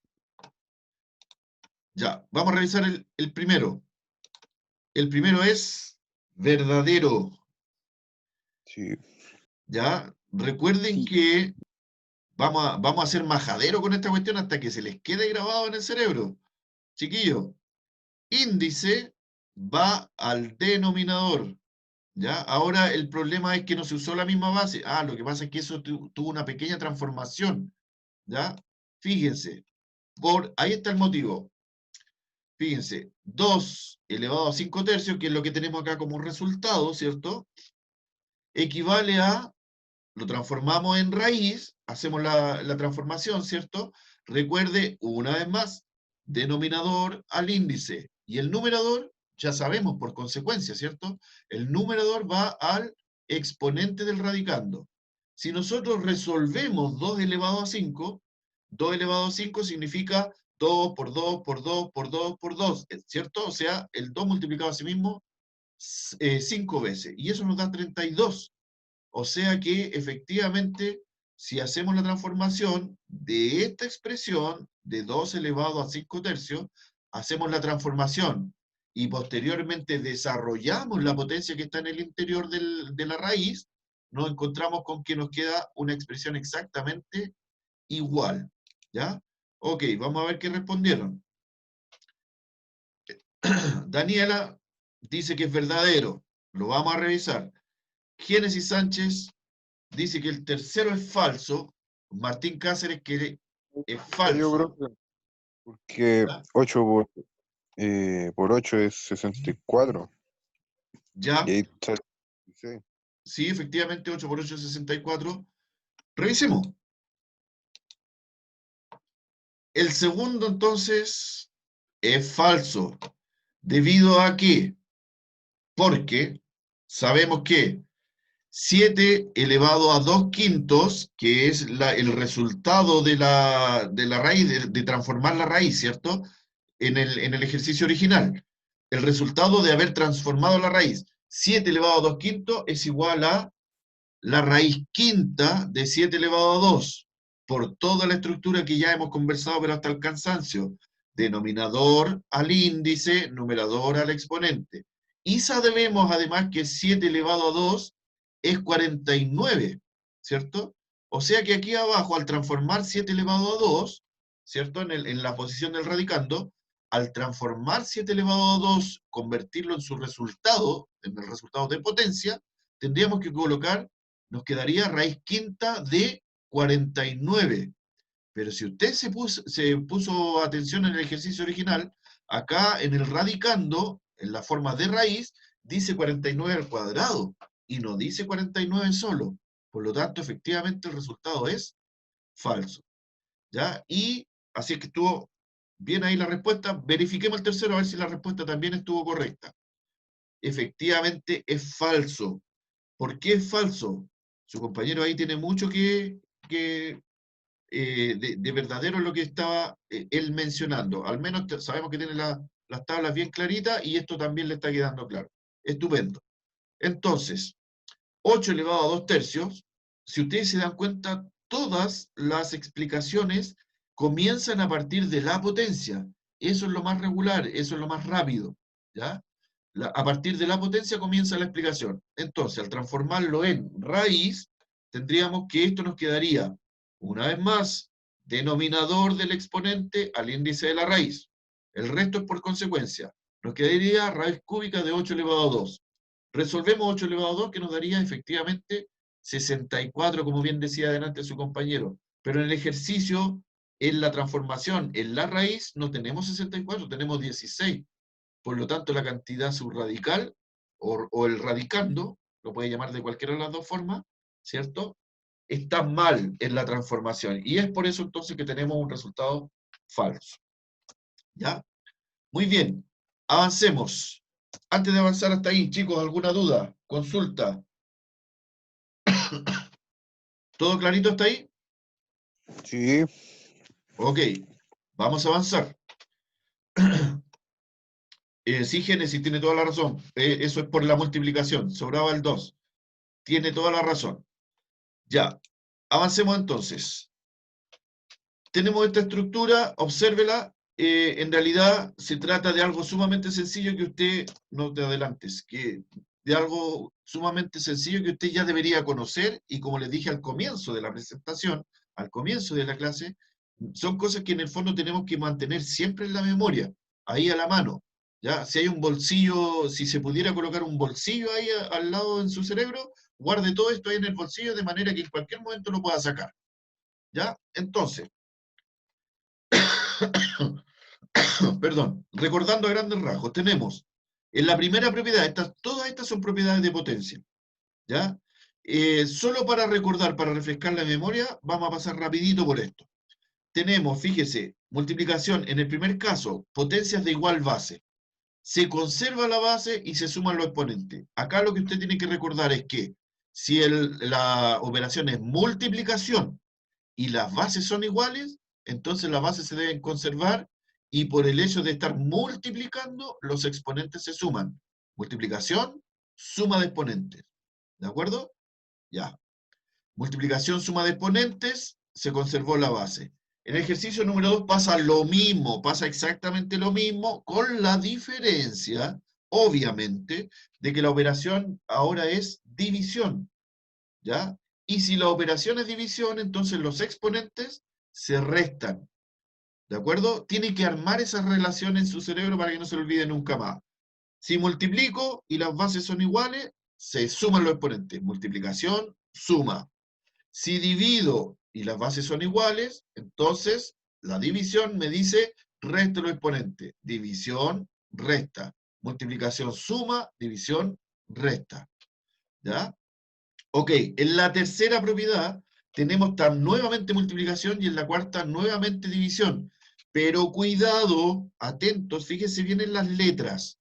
Ya, vamos a revisar el primero. El primero es verdadero. Sí. Ya, recuerden Sí. que vamos a hacer majadero con esta cuestión hasta que se les quede grabado en el cerebro. Chiquillos, índice va al denominador. ¿Ya? Ahora el problema es que no se usó la misma base. Ah, lo que pasa es que eso tuvo una pequeña transformación. ¿Ya? Fíjense, ahí está el motivo. Fíjense, 2 elevado a 5 tercios, que es lo que tenemos acá como resultado, ¿cierto? Equivale a, lo transformamos en raíz, hacemos la transformación, ¿cierto? Recuerde, una vez más, denominador al índice. Y el numerador, ya sabemos por consecuencia, ¿cierto? El numerador va al exponente del radicando. Si nosotros resolvemos 2 elevado a 5, 2 elevado a 5 significa 2 por 2 por 2 por 2 por 2, ¿cierto? O sea, el 2 multiplicado a sí mismo 5 veces. Y eso nos da 32. O sea que efectivamente, si hacemos la transformación de esta expresión de 2 elevado a 5 tercios, hacemos la transformación y posteriormente desarrollamos la potencia que está en el interior de la raíz, nos encontramos con que nos queda una expresión exactamente igual. ¿Ya? Ok, vamos a ver qué respondieron. Daniela dice que es verdadero. Lo vamos a revisar. Génesis Sánchez dice que el tercero es falso. Martín Cáceres que es Yo falso. creo que porque ¿Ya? 8 por 8 es 64. ¿Ya? Y ahí está. Sí. Sí, efectivamente, 8 por 8 es 64. Revisemos. El segundo, entonces, es falso. ¿Debido a qué? Porque sabemos que 7 elevado a 2 quintos, que es el resultado de la raíz, de transformar la raíz, ¿cierto? En el ejercicio original. El resultado de haber transformado la raíz. 7 elevado a 2 quintos es igual a la raíz quinta de 7 elevado a 2, por toda la estructura que ya hemos conversado, pero hasta el cansancio. Denominador al índice, numerador al exponente. Y sabemos además que 7 elevado a 2 es 49, ¿cierto? O sea que aquí abajo, al transformar 7 elevado a 2, ¿cierto? En la posición del radicando, al transformar 7 elevado a 2, convertirlo en su resultado, en el resultado de potencia, tendríamos que colocar, nos quedaría raíz quinta de 49. Pero si usted se puso atención en el ejercicio original, acá en el radicando, en la forma de raíz, dice 49 al cuadrado y no dice 49 solo. Por lo tanto, efectivamente, el resultado es falso. ¿Ya? Y así es que estuvo bien ahí la respuesta. Verifiquemos el tercero a ver si la respuesta también estuvo correcta. Efectivamente, es falso. ¿Por qué es falso? Su compañero ahí tiene mucho de verdadero en lo que estaba él mencionando. Al menos sabemos que tiene las tablas bien claritas y esto también le está quedando claro. Estupendo. Entonces, 8 elevado a 2 tercios, si ustedes se dan cuenta, todas las explicaciones comienzan a partir de la potencia. Eso es lo más regular, eso es lo más rápido, ¿ya? A partir de la potencia comienza la explicación. Entonces, al transformarlo en raíz, tendríamos que esto nos quedaría, una vez más, denominador del exponente al índice de la raíz. El resto es por consecuencia. Nos quedaría raíz cúbica de 8 elevado a 2. Resolvemos 8 elevado a 2, que nos daría efectivamente 64, como bien decía adelante su compañero. Pero en el ejercicio, en la transformación, en la raíz, no tenemos 64, tenemos 16. Por lo tanto, la cantidad subradical o el radicando, lo puede llamar de cualquiera de las dos formas, ¿cierto? Está mal en la transformación. Y es por eso entonces que tenemos un resultado falso. ¿Ya? Muy bien. Avancemos. Antes de avanzar hasta ahí, chicos, ¿alguna duda? Consulta. ¿Todo clarito hasta ahí? Sí. Ok. Vamos a avanzar. Sí, Génesis tiene toda la razón. Eso es por la multiplicación. Sobraba el 2. Tiene toda la razón. Ya. Avancemos entonces. Tenemos esta estructura, obsérvela. En realidad se trata de algo sumamente sencillo que usted, no te adelantes, que de algo sumamente sencillo que usted ya debería conocer y como les dije al comienzo de la presentación, al comienzo de la clase, son cosas que en el fondo tenemos que mantener siempre en la memoria, ahí a la mano. ¿Ya? Si hay un bolsillo, si se pudiera colocar un bolsillo ahí al lado en su cerebro, guarde todo esto ahí en el bolsillo de manera que en cualquier momento lo pueda sacar. ¿Ya? Entonces, perdón, recordando a grandes rasgos, tenemos en la primera propiedad, todas estas son propiedades de potencia, ¿ya? Solo para recordar, para refrescar la memoria, vamos a pasar rapidito por esto. Tenemos, fíjese, multiplicación, en el primer caso, potencias de igual base. Se conserva la base y se suman los exponentes. Acá lo que usted tiene que recordar es que si la operación es multiplicación y las bases son iguales, entonces las bases se deben conservar y por el hecho de estar multiplicando, los exponentes se suman. Multiplicación, suma de exponentes. ¿De acuerdo? Ya. Multiplicación, suma de exponentes, se conservó la base. En el ejercicio número 2 pasa lo mismo, pasa exactamente lo mismo, con la diferencia, obviamente, de que la operación ahora es división. ¿Ya? Y si la operación es división, entonces los exponentes se restan. ¿De acuerdo? Tiene que armar esa relación en su cerebro para que no se lo olvide nunca más. Si multiplico y las bases son iguales, se suman los exponentes. Multiplicación, suma. Si divido y las bases son iguales, entonces la división me dice resta los exponentes. División, resta. Multiplicación, suma. División, resta. ¿Ya? Ok, en la tercera propiedad tenemos nuevamente multiplicación y en la cuarta nuevamente división. Pero cuidado, atentos, fíjense bien en las letras.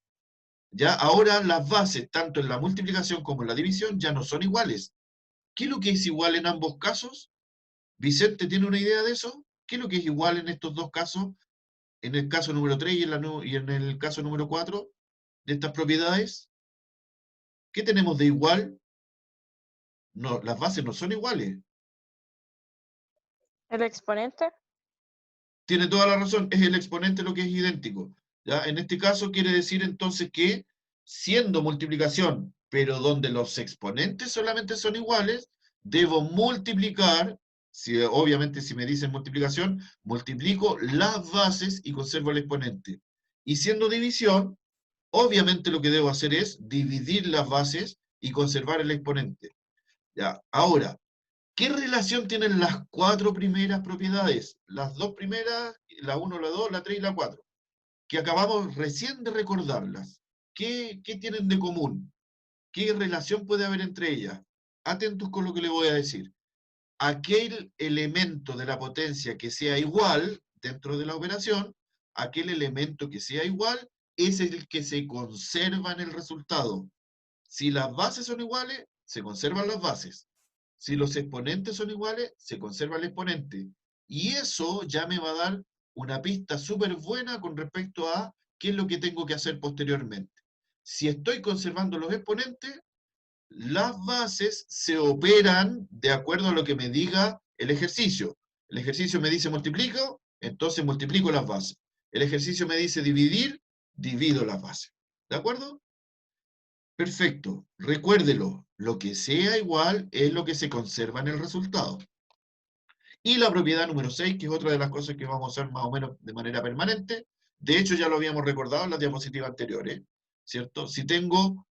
Ya ahora las bases, tanto en la multiplicación como en la división, ya no son iguales. ¿Qué es lo que es igual en ambos casos? ¿Vicente tiene una idea de eso? ¿Qué es lo que es igual en estos dos casos? En el caso número 3 y en el caso número 4 de estas propiedades. ¿Qué tenemos de igual? No, las bases no son iguales. ¿El exponente? Tiene toda la razón, es el exponente lo que es idéntico. ¿Ya? En este caso quiere decir entonces que, siendo multiplicación, pero donde los exponentes solamente son iguales, debo multiplicar, obviamente si me dicen multiplicación, multiplico las bases y conservo el exponente. Y siendo división, obviamente lo que debo hacer es dividir las bases y conservar el exponente. ¿Ya? Ahora, ¿qué relación tienen las cuatro primeras propiedades? Las dos primeras, la 1, la 2, la 3 y la 4, que acabamos recién de recordarlas. ¿Qué tienen de común? ¿Qué relación puede haber entre ellas? Atentos con lo que le voy a decir. Aquel elemento de la potencia que sea igual dentro de la operación, aquel elemento que sea igual, es el que se conserva en el resultado. Si las bases son iguales, se conservan las bases. Si los exponentes son iguales, se conserva el exponente. Y eso ya me va a dar una pista súper buena con respecto a qué es lo que tengo que hacer posteriormente. Si estoy conservando los exponentes, las bases se operan de acuerdo a lo que me diga el ejercicio. El ejercicio me dice multiplico, entonces multiplico las bases. El ejercicio me dice dividir, divido las bases. ¿De acuerdo? Perfecto. Recuérdelo, lo que sea igual es lo que se conserva en el resultado. Y la propiedad número 6, que es otra de las cosas que vamos a hacer más o menos de manera permanente. De hecho, ya lo habíamos recordado en las diapositivas anteriores, ¿cierto? Si tengo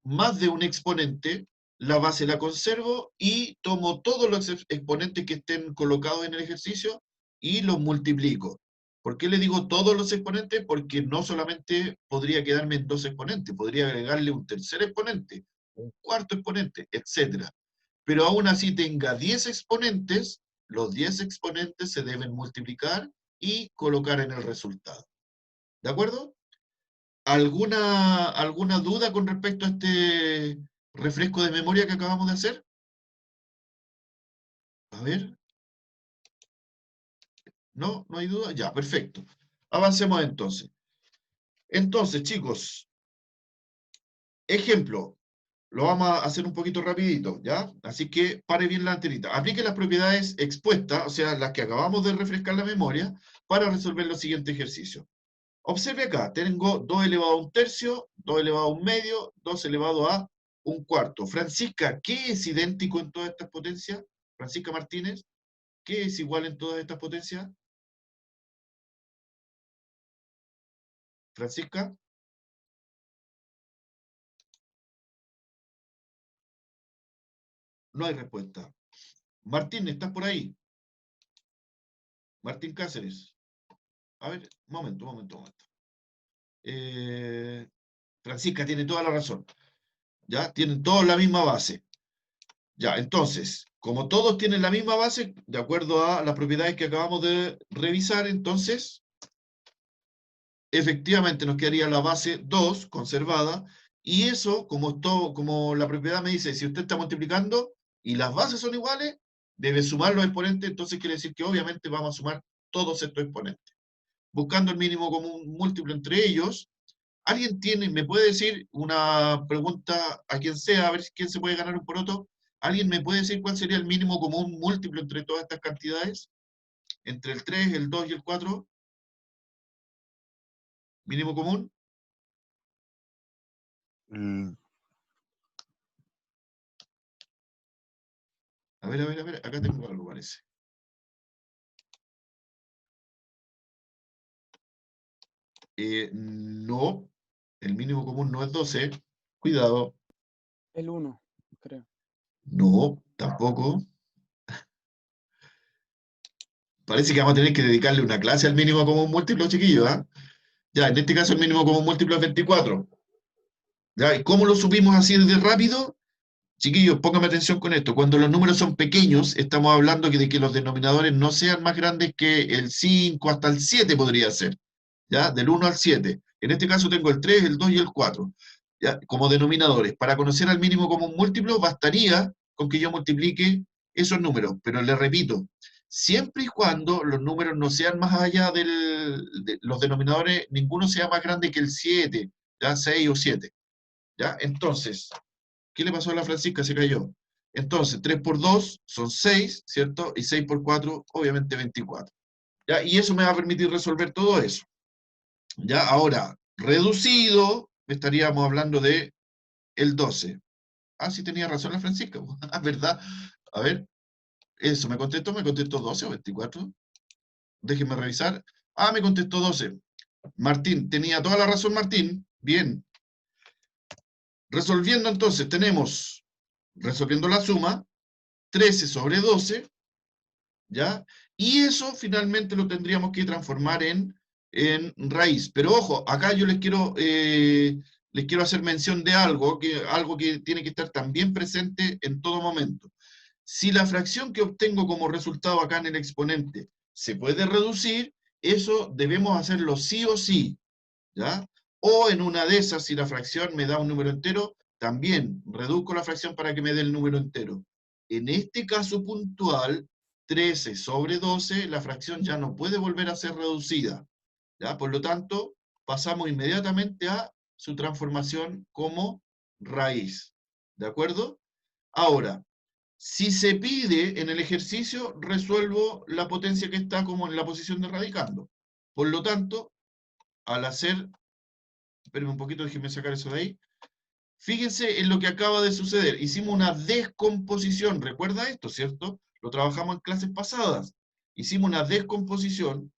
más de un exponente, la base la conservo y tomo todos los exponentes que estén colocados en el ejercicio y los multiplico. ¿Por qué le digo todos los exponentes? Porque no solamente podría quedarme en 2 exponentes, podría agregarle un tercer exponente, un cuarto exponente, etc. Pero aún así tenga 10 exponentes, los 10 exponentes se deben multiplicar y colocar en el resultado. ¿De acuerdo? ¿Alguna duda con respecto a este refresco de memoria que acabamos de hacer? A ver. ¿No? ¿No hay duda? Ya, perfecto. Avancemos entonces. Entonces, chicos, ejemplo. Lo vamos a hacer un poquito rapidito, ¿ya? Así que pare bien la antenita. Aplique las propiedades expuestas, o sea, las que acabamos de refrescar la memoria, para resolver los siguientes ejercicios. Observe acá, tengo 2 elevado a 1/3, 2 elevado a 1/2, 2 elevado a 1/4. Francisca, ¿qué es idéntico en todas estas potencias? Francisca Martínez, ¿qué es igual en todas estas potencias? Francisca. No hay respuesta. Martín, ¿estás por ahí? Martín Cáceres. A ver, un momento. Francisca tiene toda la razón. ¿Ya? Tienen todos la misma base. Ya, entonces, como todos tienen la misma base, de acuerdo a las propiedades que acabamos de revisar, entonces, efectivamente nos quedaría la base 2 conservada, y eso, como la propiedad me dice, si usted está multiplicando y las bases son iguales, debe sumar los exponentes, entonces quiere decir que obviamente vamos a sumar todos estos exponentes. Buscando el mínimo común múltiplo entre ellos, ¿alguien me puede decir una pregunta a quien sea, a ver quién se puede ganar un poroto? ¿Alguien me puede decir cuál sería el mínimo común múltiplo entre todas estas cantidades? Entre el 3, el 2 y el 4. ¿Mínimo común? Mm, A ver, acá tengo algo, parece. No, el mínimo común no es 12. Cuidado. El 1, creo. No, tampoco. Parece que vamos a tener que dedicarle una clase al mínimo común múltiplo, chiquillos, ¿ah? Ya, en este caso el mínimo común múltiplo es 24. ¿Ya? ¿Y cómo lo subimos así de rápido? Chiquillos, pónganme atención con esto. Cuando los números son pequeños, estamos hablando de que los denominadores no sean más grandes que el 5 hasta el 7 podría ser. ¿Ya? Del 1 al 7. En este caso tengo el 3, el 2 y el 4. ¿Ya? Como denominadores. Para conocer al mínimo común múltiplo, bastaría con que yo multiplique esos números. Pero le repito, siempre y cuando los números no sean más allá de los denominadores, ninguno sea más grande que el 7, ¿ya? 6 o 7. ¿Ya? Entonces, ¿qué le pasó a la Francisca? Se cayó. Entonces, 3 por 2 son 6, ¿cierto? Y 6 por 4, obviamente 24. ¿Ya? Y eso me va a permitir resolver todo eso. ¿Ya? Ahora, reducido, estaríamos hablando de el 12. Ah, sí tenía razón la Francisca. Ah, ¿verdad? A ver, eso, ¿me contestó 12 o 24? Déjenme revisar. Ah, me contestó 12. Martín, tenía toda la razón Martín. Bien. Resolviendo entonces, tenemos, resolviendo la suma, 13 sobre 12, ¿ya? Y eso finalmente lo tendríamos que transformar en raíz. Pero ojo, acá yo les quiero hacer mención de algo que tiene que estar también presente en todo momento. Si la fracción que obtengo como resultado acá en el exponente se puede reducir, eso debemos hacerlo sí o sí, ¿ya? O en una de esas, si la fracción me da un número entero, también reduzco la fracción para que me dé el número entero. En este caso puntual, 13 sobre 12, la fracción ya no puede volver a ser reducida. ¿Ya? Por lo tanto, pasamos inmediatamente a su transformación como raíz. ¿De acuerdo? Ahora, si se pide en el ejercicio, resuelvo la potencia que está como en la posición de radicando. Por lo tanto, al hacer... Espérenme un poquito, déjenme sacar eso de ahí. Fíjense en lo que acaba de suceder. Hicimos una descomposición. ¿Recuerda esto, cierto? Lo trabajamos en clases pasadas. Hicimos una descomposición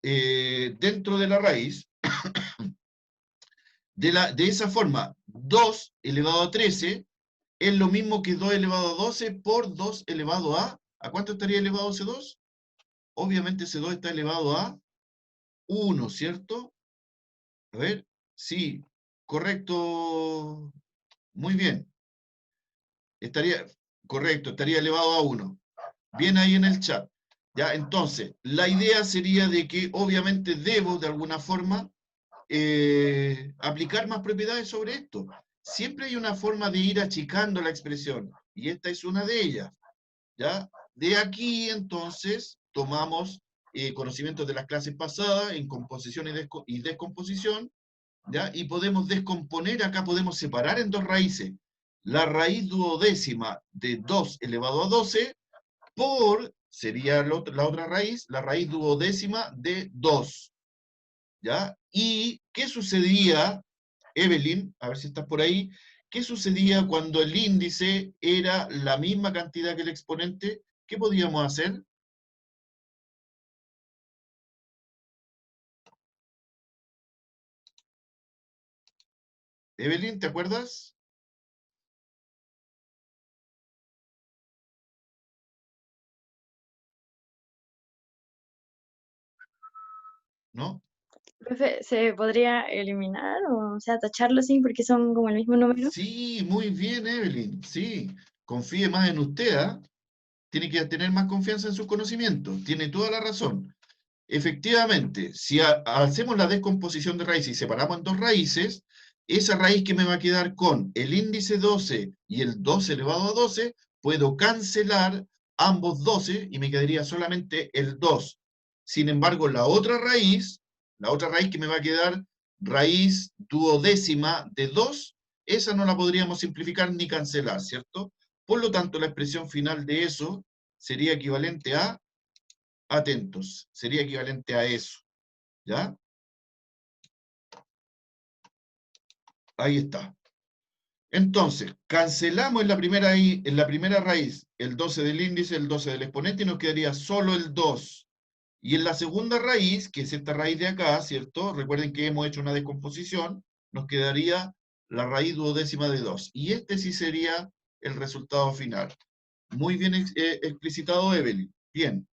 dentro de la raíz. De esa forma, 2 elevado a 13 es lo mismo que 2 elevado a 12 por 2 elevado a... ¿A cuánto estaría elevado ese 2? Obviamente ese 2 está elevado a 1, ¿cierto? A ver, sí, correcto. Muy bien. Estaría, correcto, estaría elevado a 1. Bien ahí en el chat. Ya, entonces, la idea sería de que obviamente debo de alguna forma aplicar más propiedades sobre esto. Siempre hay una forma de ir achicando la expresión, y esta es una de ellas. ¿Ya? De aquí, entonces, tomamos conocimientos de las clases pasadas en composición y descomposición, ¿ya? Y podemos descomponer, acá podemos separar en dos raíces. La raíz duodécima de 2 elevado a 12 por, sería la otra raíz, la raíz duodécima de 2. ¿Ya? ¿Y qué sucedía, Evelyn, a ver si estás por ahí, qué sucedía cuando el índice era la misma cantidad que el exponente? ¿Qué podíamos hacer? Evelyn, ¿te acuerdas? ¿No? Profe, ¿se podría eliminar o sea, tacharlo sin porque son como el mismo número? Sí, muy bien, Evelyn, sí. Confíe más en usted, ¿ah? Tiene que tener más confianza en sus conocimientos. Tiene toda la razón. Efectivamente, si hacemos la descomposición de raíces y separamos en dos raíces, esa raíz que me va a quedar con el índice 12 y el 12 elevado a 12, puedo cancelar ambos 12 y me quedaría solamente el 2. Sin embargo, la otra raíz que me va a quedar, raíz duodécima de 2, esa no la podríamos simplificar ni cancelar, ¿cierto? Por lo tanto, la expresión final de eso sería equivalente a, atentos, sería equivalente a eso, ¿ya? Ahí está. Entonces, cancelamos en la primera raíz el 12 del índice, el 12 del exponente, y nos quedaría solo el 2. Y en la segunda raíz, que es esta raíz de acá, ¿cierto? Recuerden que hemos hecho una descomposición, nos quedaría la raíz duodécima de 2. Y este sí sería el resultado final. Muy bien explicitado, Evelyn. Bien.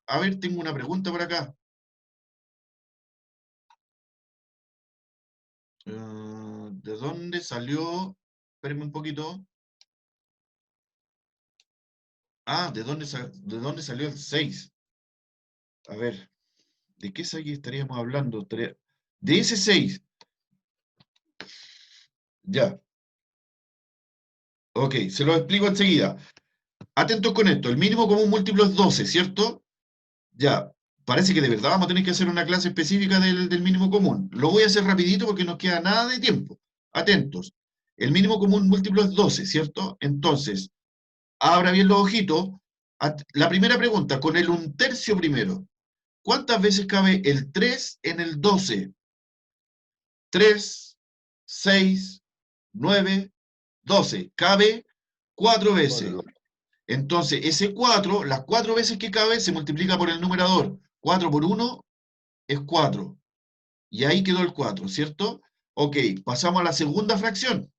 A ver, tengo una pregunta por acá. ¿De dónde salió? Espérenme un poquito. Ah, ¿de dónde salió el 6? A ver, ¿de qué 6 estaríamos hablando? De ese 6. Ya. Ok, se lo explico enseguida. Atentos con esto. El mínimo común múltiplo es 12, ¿cierto? Ya. Parece que de verdad vamos a tener que hacer una clase específica del mínimo común. Lo voy a hacer rapidito porque no queda nada de tiempo. Atentos. El mínimo común múltiplo es 12, ¿cierto? Entonces, abra bien los ojitos. La primera pregunta, con el 1/3 primero. ¿Cuántas veces cabe el 3 en el 12? 3, 6, 9, 12. Cabe 4 veces. Entonces, ese 4, las 4 veces que cabe, se multiplica por el numerador. 4 por 1 es 4. Y ahí quedó el 4, ¿cierto? Ok, pasamos a la segunda fracción.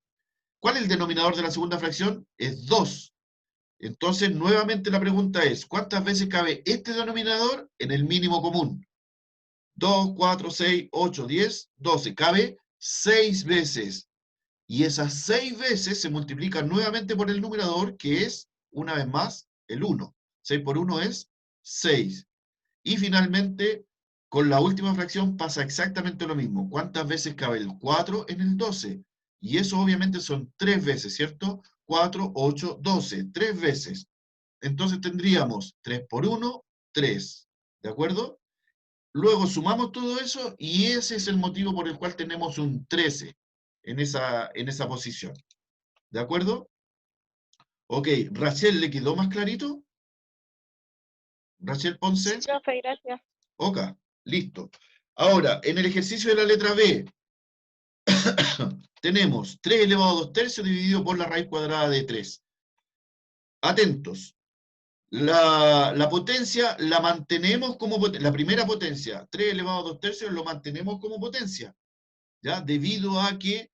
¿Cuál es el denominador de la segunda fracción? Es 2. Entonces, nuevamente la pregunta es, ¿cuántas veces cabe este denominador en el mínimo común? 2, 4, 6, 8, 10, 12. Cabe 6 veces. Y esas 6 veces se multiplican nuevamente por el numerador, que es, una vez más, el 1. 6 por 1 es 6. Y finalmente, con la última fracción pasa exactamente lo mismo. ¿Cuántas veces cabe el 4 en el 12? Y eso obviamente son 3 veces, ¿cierto? 4, 8, 12, 3 veces. Entonces tendríamos 3 por 1, 3. ¿De acuerdo? Luego sumamos todo eso y ese es el motivo por el cual tenemos un 13 en esa posición. ¿De acuerdo? Ok, Rachel, ¿le quedó más clarito? Rachel Ponce. Sí, profe, gracias. Ok, listo. Ahora, en el ejercicio de la letra B, tenemos 3 elevado a 2 tercios dividido por la raíz cuadrada de 3. Atentos. La potencia la mantenemos como la primera potencia, 3 elevado a 2 tercios, lo mantenemos como potencia, ¿ya? Debido a que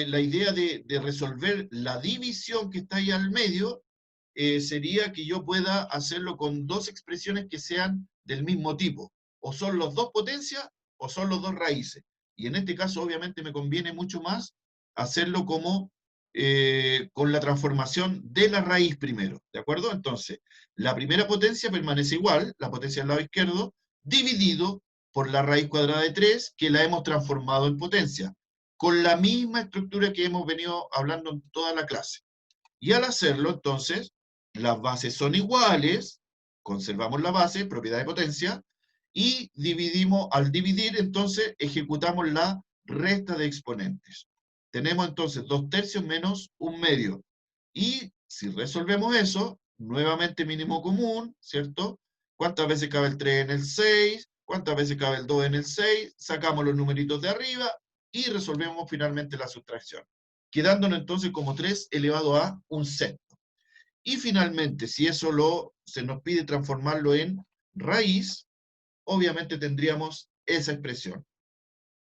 la idea de resolver la división que está ahí al medio sería que yo pueda hacerlo con dos expresiones que sean del mismo tipo. O son los dos potencias o son los dos raíces. Y en este caso, obviamente, me conviene mucho más hacerlo como con la transformación de la raíz primero. ¿De acuerdo? Entonces, la primera potencia permanece igual, la potencia del lado izquierdo, dividido por la raíz cuadrada de 3, que la hemos transformado en potencia, con la misma estructura que hemos venido hablando en toda la clase. Y al hacerlo, entonces, las bases son iguales, conservamos la base, propiedad de potencia, y al dividir, entonces, ejecutamos la resta de exponentes. Tenemos entonces 2 tercios menos 1 medio. Y si resolvemos eso, nuevamente mínimo común, ¿cierto? ¿Cuántas veces cabe el 3 en el 6? ¿Cuántas veces cabe el 2 en el 6? Sacamos los numeritos de arriba y resolvemos finalmente la sustracción, quedándonos entonces como 3 elevado a un sexto. Y finalmente, si eso se nos pide transformarlo en raíz, obviamente tendríamos esa expresión.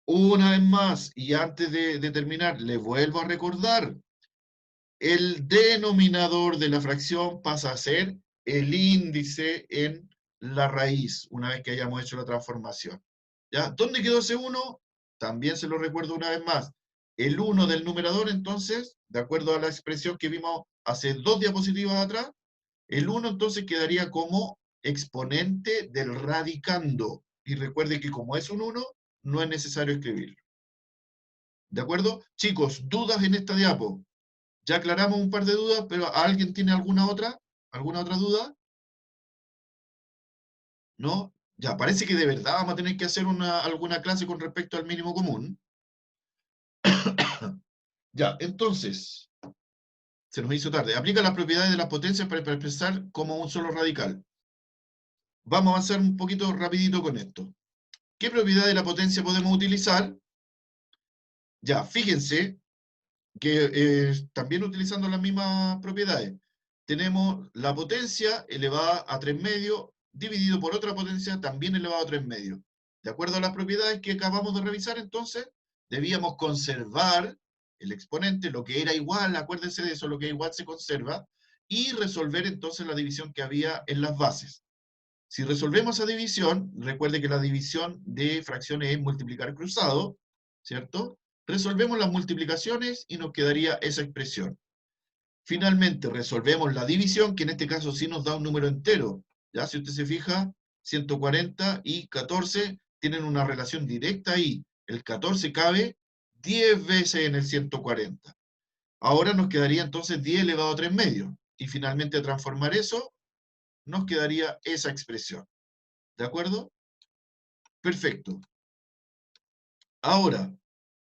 Una vez más, y antes de terminar, les vuelvo a recordar, el denominador de la fracción pasa a ser el índice en la raíz, una vez que hayamos hecho la transformación. ¿Ya? ¿Dónde quedó ese 1? También se lo recuerdo una vez más. El 1 del numerador, entonces, de acuerdo a la expresión que vimos hace 2 diapositivas atrás, el 1 entonces quedaría como exponente del radicando. Y recuerde que como es un 1, no es necesario escribirlo. ¿De acuerdo? Chicos, ¿dudas en esta diapo? Ya aclaramos un par de dudas, pero ¿alguien tiene alguna otra? ¿Alguna otra duda? ¿No? Ya, parece que de verdad vamos a tener que hacer alguna clase con respecto al mínimo común. Ya, entonces, se nos hizo tarde. Aplica las propiedades de las potencias para expresar como un solo radical. Vamos a avanzar un poquito rapidito con esto. ¿Qué propiedad de la potencia podemos utilizar? Ya, fíjense que también utilizando las mismas propiedades, tenemos la potencia elevada a 3 medios dividido por otra potencia también elevada a 3 medios. De acuerdo a las propiedades que acabamos de revisar, entonces, debíamos conservar el exponente, lo que era igual, acuérdense de eso, lo que es igual se conserva, y resolver entonces la división que había en las bases. Si resolvemos esa división, recuerde que la división de fracciones es multiplicar cruzado, ¿cierto? Resolvemos las multiplicaciones y nos quedaría esa expresión. Finalmente, resolvemos la división, que en este caso sí nos da un número entero. ¿Ya? Si usted se fija, 140 y 14 tienen una relación directa ahí. El 14 cabe 10 veces en el 140. Ahora nos quedaría entonces 10 elevado a 3 medios. Y finalmente, al transformar eso, nos quedaría esa expresión. ¿De acuerdo? Perfecto. Ahora,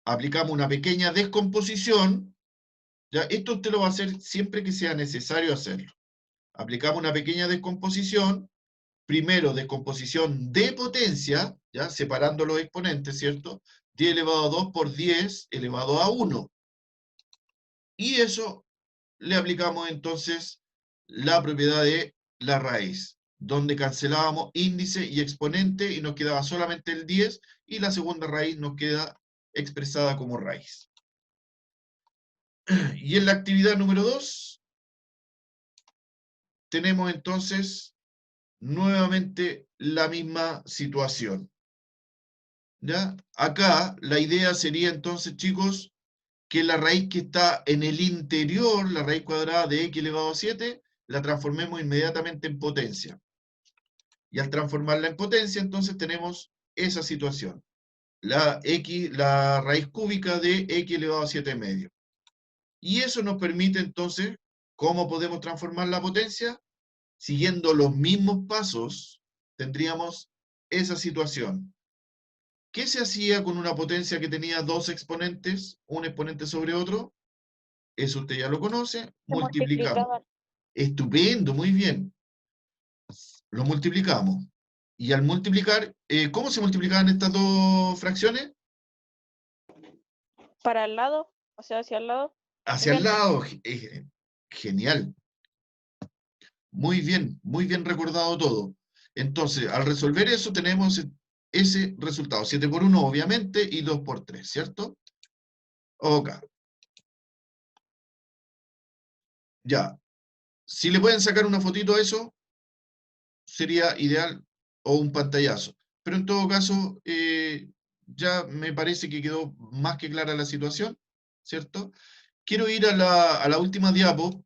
aplicamos una pequeña descomposición. ¿Ya? Esto usted lo va a hacer siempre que sea necesario hacerlo. Aplicamos una pequeña descomposición. Primero, descomposición de potencia, ¿ya? Separando los exponentes, ¿cierto? 10 elevado a 2 por 10 elevado a 1. Y eso le aplicamos entonces la propiedad de la raíz, donde cancelábamos índice y exponente y nos quedaba solamente el 10 y la segunda raíz nos queda expresada como raíz. Y en la actividad número 2 tenemos entonces nuevamente la misma situación. ¿Ya? Acá la idea sería entonces, chicos, que la raíz que está en el interior, la raíz cuadrada de x elevado a 7, la transformemos inmediatamente en potencia. Y al transformarla en potencia, entonces tenemos esa situación. la raíz cúbica de x elevado a 7 medio. Y eso nos permite entonces, ¿cómo podemos transformar la potencia? Siguiendo los mismos pasos, tendríamos esa situación. ¿Qué se hacía con una potencia que tenía dos exponentes, un exponente sobre otro? Eso usted ya lo conoce, Se multiplicamos. multiplicaban. Estupendo, muy bien. Lo multiplicamos. Y al multiplicar, ¿cómo se multiplicaban estas dos fracciones? Para el lado, o sea, hacia el lado. Hacia el Frente. lado. Genial. Muy bien recordado todo. Entonces, al resolver eso, tenemos ese resultado. 7 por 1, obviamente, y 2 por 3, ¿cierto? Ok. Ya. Si le pueden sacar una fotito a eso, sería ideal, o un pantallazo. Pero en todo caso, ya me parece que quedó más que clara la situación, ¿cierto? Quiero ir a la última diapo,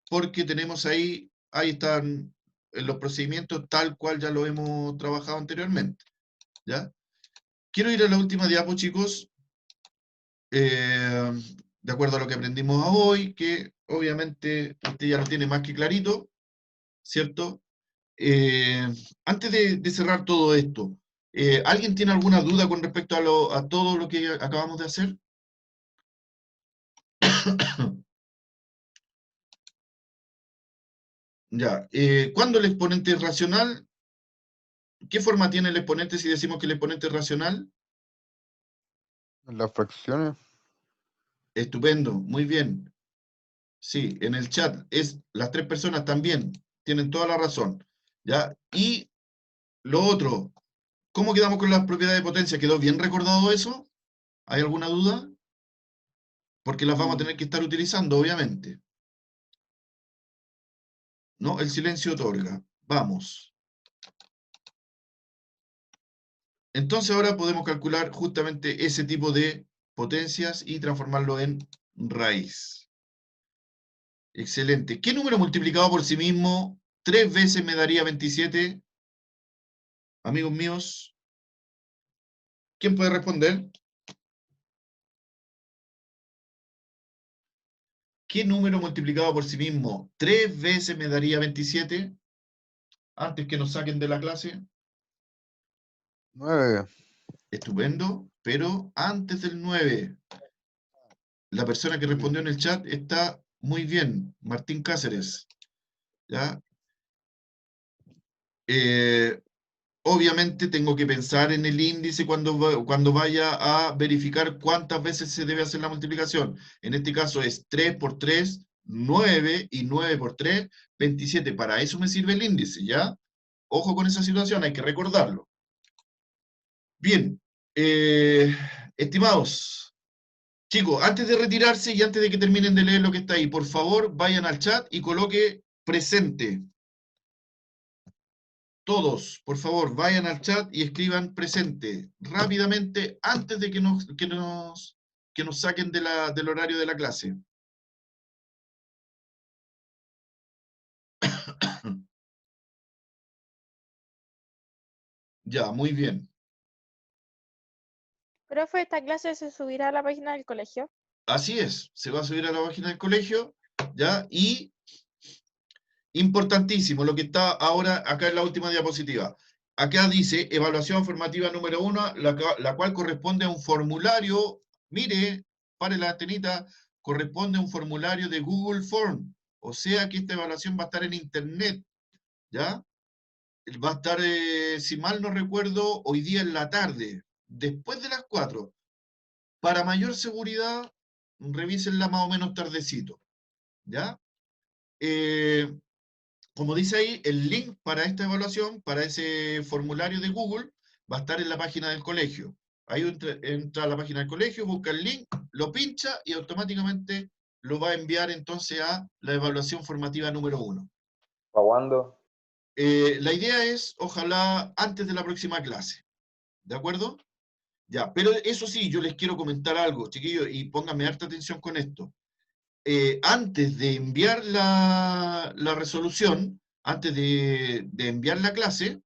porque tenemos ahí están los procedimientos tal cual ya lo hemos trabajado anteriormente, ¿ya? Quiero ir a la última diapo, chicos, de acuerdo a lo que aprendimos hoy, que obviamente usted ya lo tiene más que clarito, ¿cierto? Antes de cerrar todo esto, ¿alguien tiene alguna duda con respecto a todo lo que acabamos de hacer? Ya. ¿Cuándo el exponente es racional? ¿Qué forma tiene el exponente si decimos que el exponente es racional? Las fracciones. Estupendo, muy bien. Sí, en el chat las tres personas también tienen toda la razón. ¿Ya? Y lo otro, ¿cómo quedamos con las propiedades de potencia? ¿Quedó bien recordado eso? ¿Hay alguna duda? Porque las vamos a tener que estar utilizando, obviamente. ¿No? El silencio otorga. Vamos. Entonces ahora podemos calcular justamente ese tipo de potencias y transformarlo en raíz. Excelente. ¿Qué número multiplicado por sí mismo 3 veces me daría 27? Amigos míos, ¿quién puede responder? ¿Qué número multiplicado por sí mismo 3 veces me daría 27? Antes que nos saquen de la clase. 9. Estupendo, pero antes del 9. La persona que respondió en el chat está muy bien, Martín Cáceres. ¿Ya? Obviamente tengo que pensar en el índice cuando vaya a verificar cuántas veces se debe hacer la multiplicación. En este caso es 3 por 3, 9, y 9 por 3, 27. Para eso me sirve el índice, ¿ya? Ojo con esa situación, hay que recordarlo. Bien, estimados, chicos, antes de retirarse y antes de que terminen de leer lo que está ahí, por favor, vayan al chat y coloque presente. Todos, por favor, vayan al chat y escriban presente rápidamente antes de que nos saquen del horario de la clase. Ya, muy bien. Profe, ¿esta clase se subirá a la página del colegio? Así es, se va a subir a la página del colegio, ¿ya? Y importantísimo, lo que está ahora acá en la última diapositiva. Acá dice evaluación formativa número 1, la cual corresponde a un formulario, mire, pare la antenita, corresponde a un formulario de Google Form. O sea que esta evaluación va a estar en internet, ¿ya? Va a estar, si mal no recuerdo, hoy día en la tarde, después de las 4. Para mayor seguridad, revísenla más o menos tardecito, ¿ya? Como dice ahí, el link para esta evaluación, para ese formulario de Google, va a estar en la página del colegio. Ahí entra a la página del colegio, busca el link, lo pincha y automáticamente lo va a enviar entonces a la evaluación formativa número 1. ¿Para cuándo? La idea es, ojalá, antes de la próxima clase. ¿De acuerdo? Ya, pero eso sí, yo les quiero comentar algo, chiquillos, y pónganme harta atención con esto. Antes de enviar la resolución, antes de enviar la clase,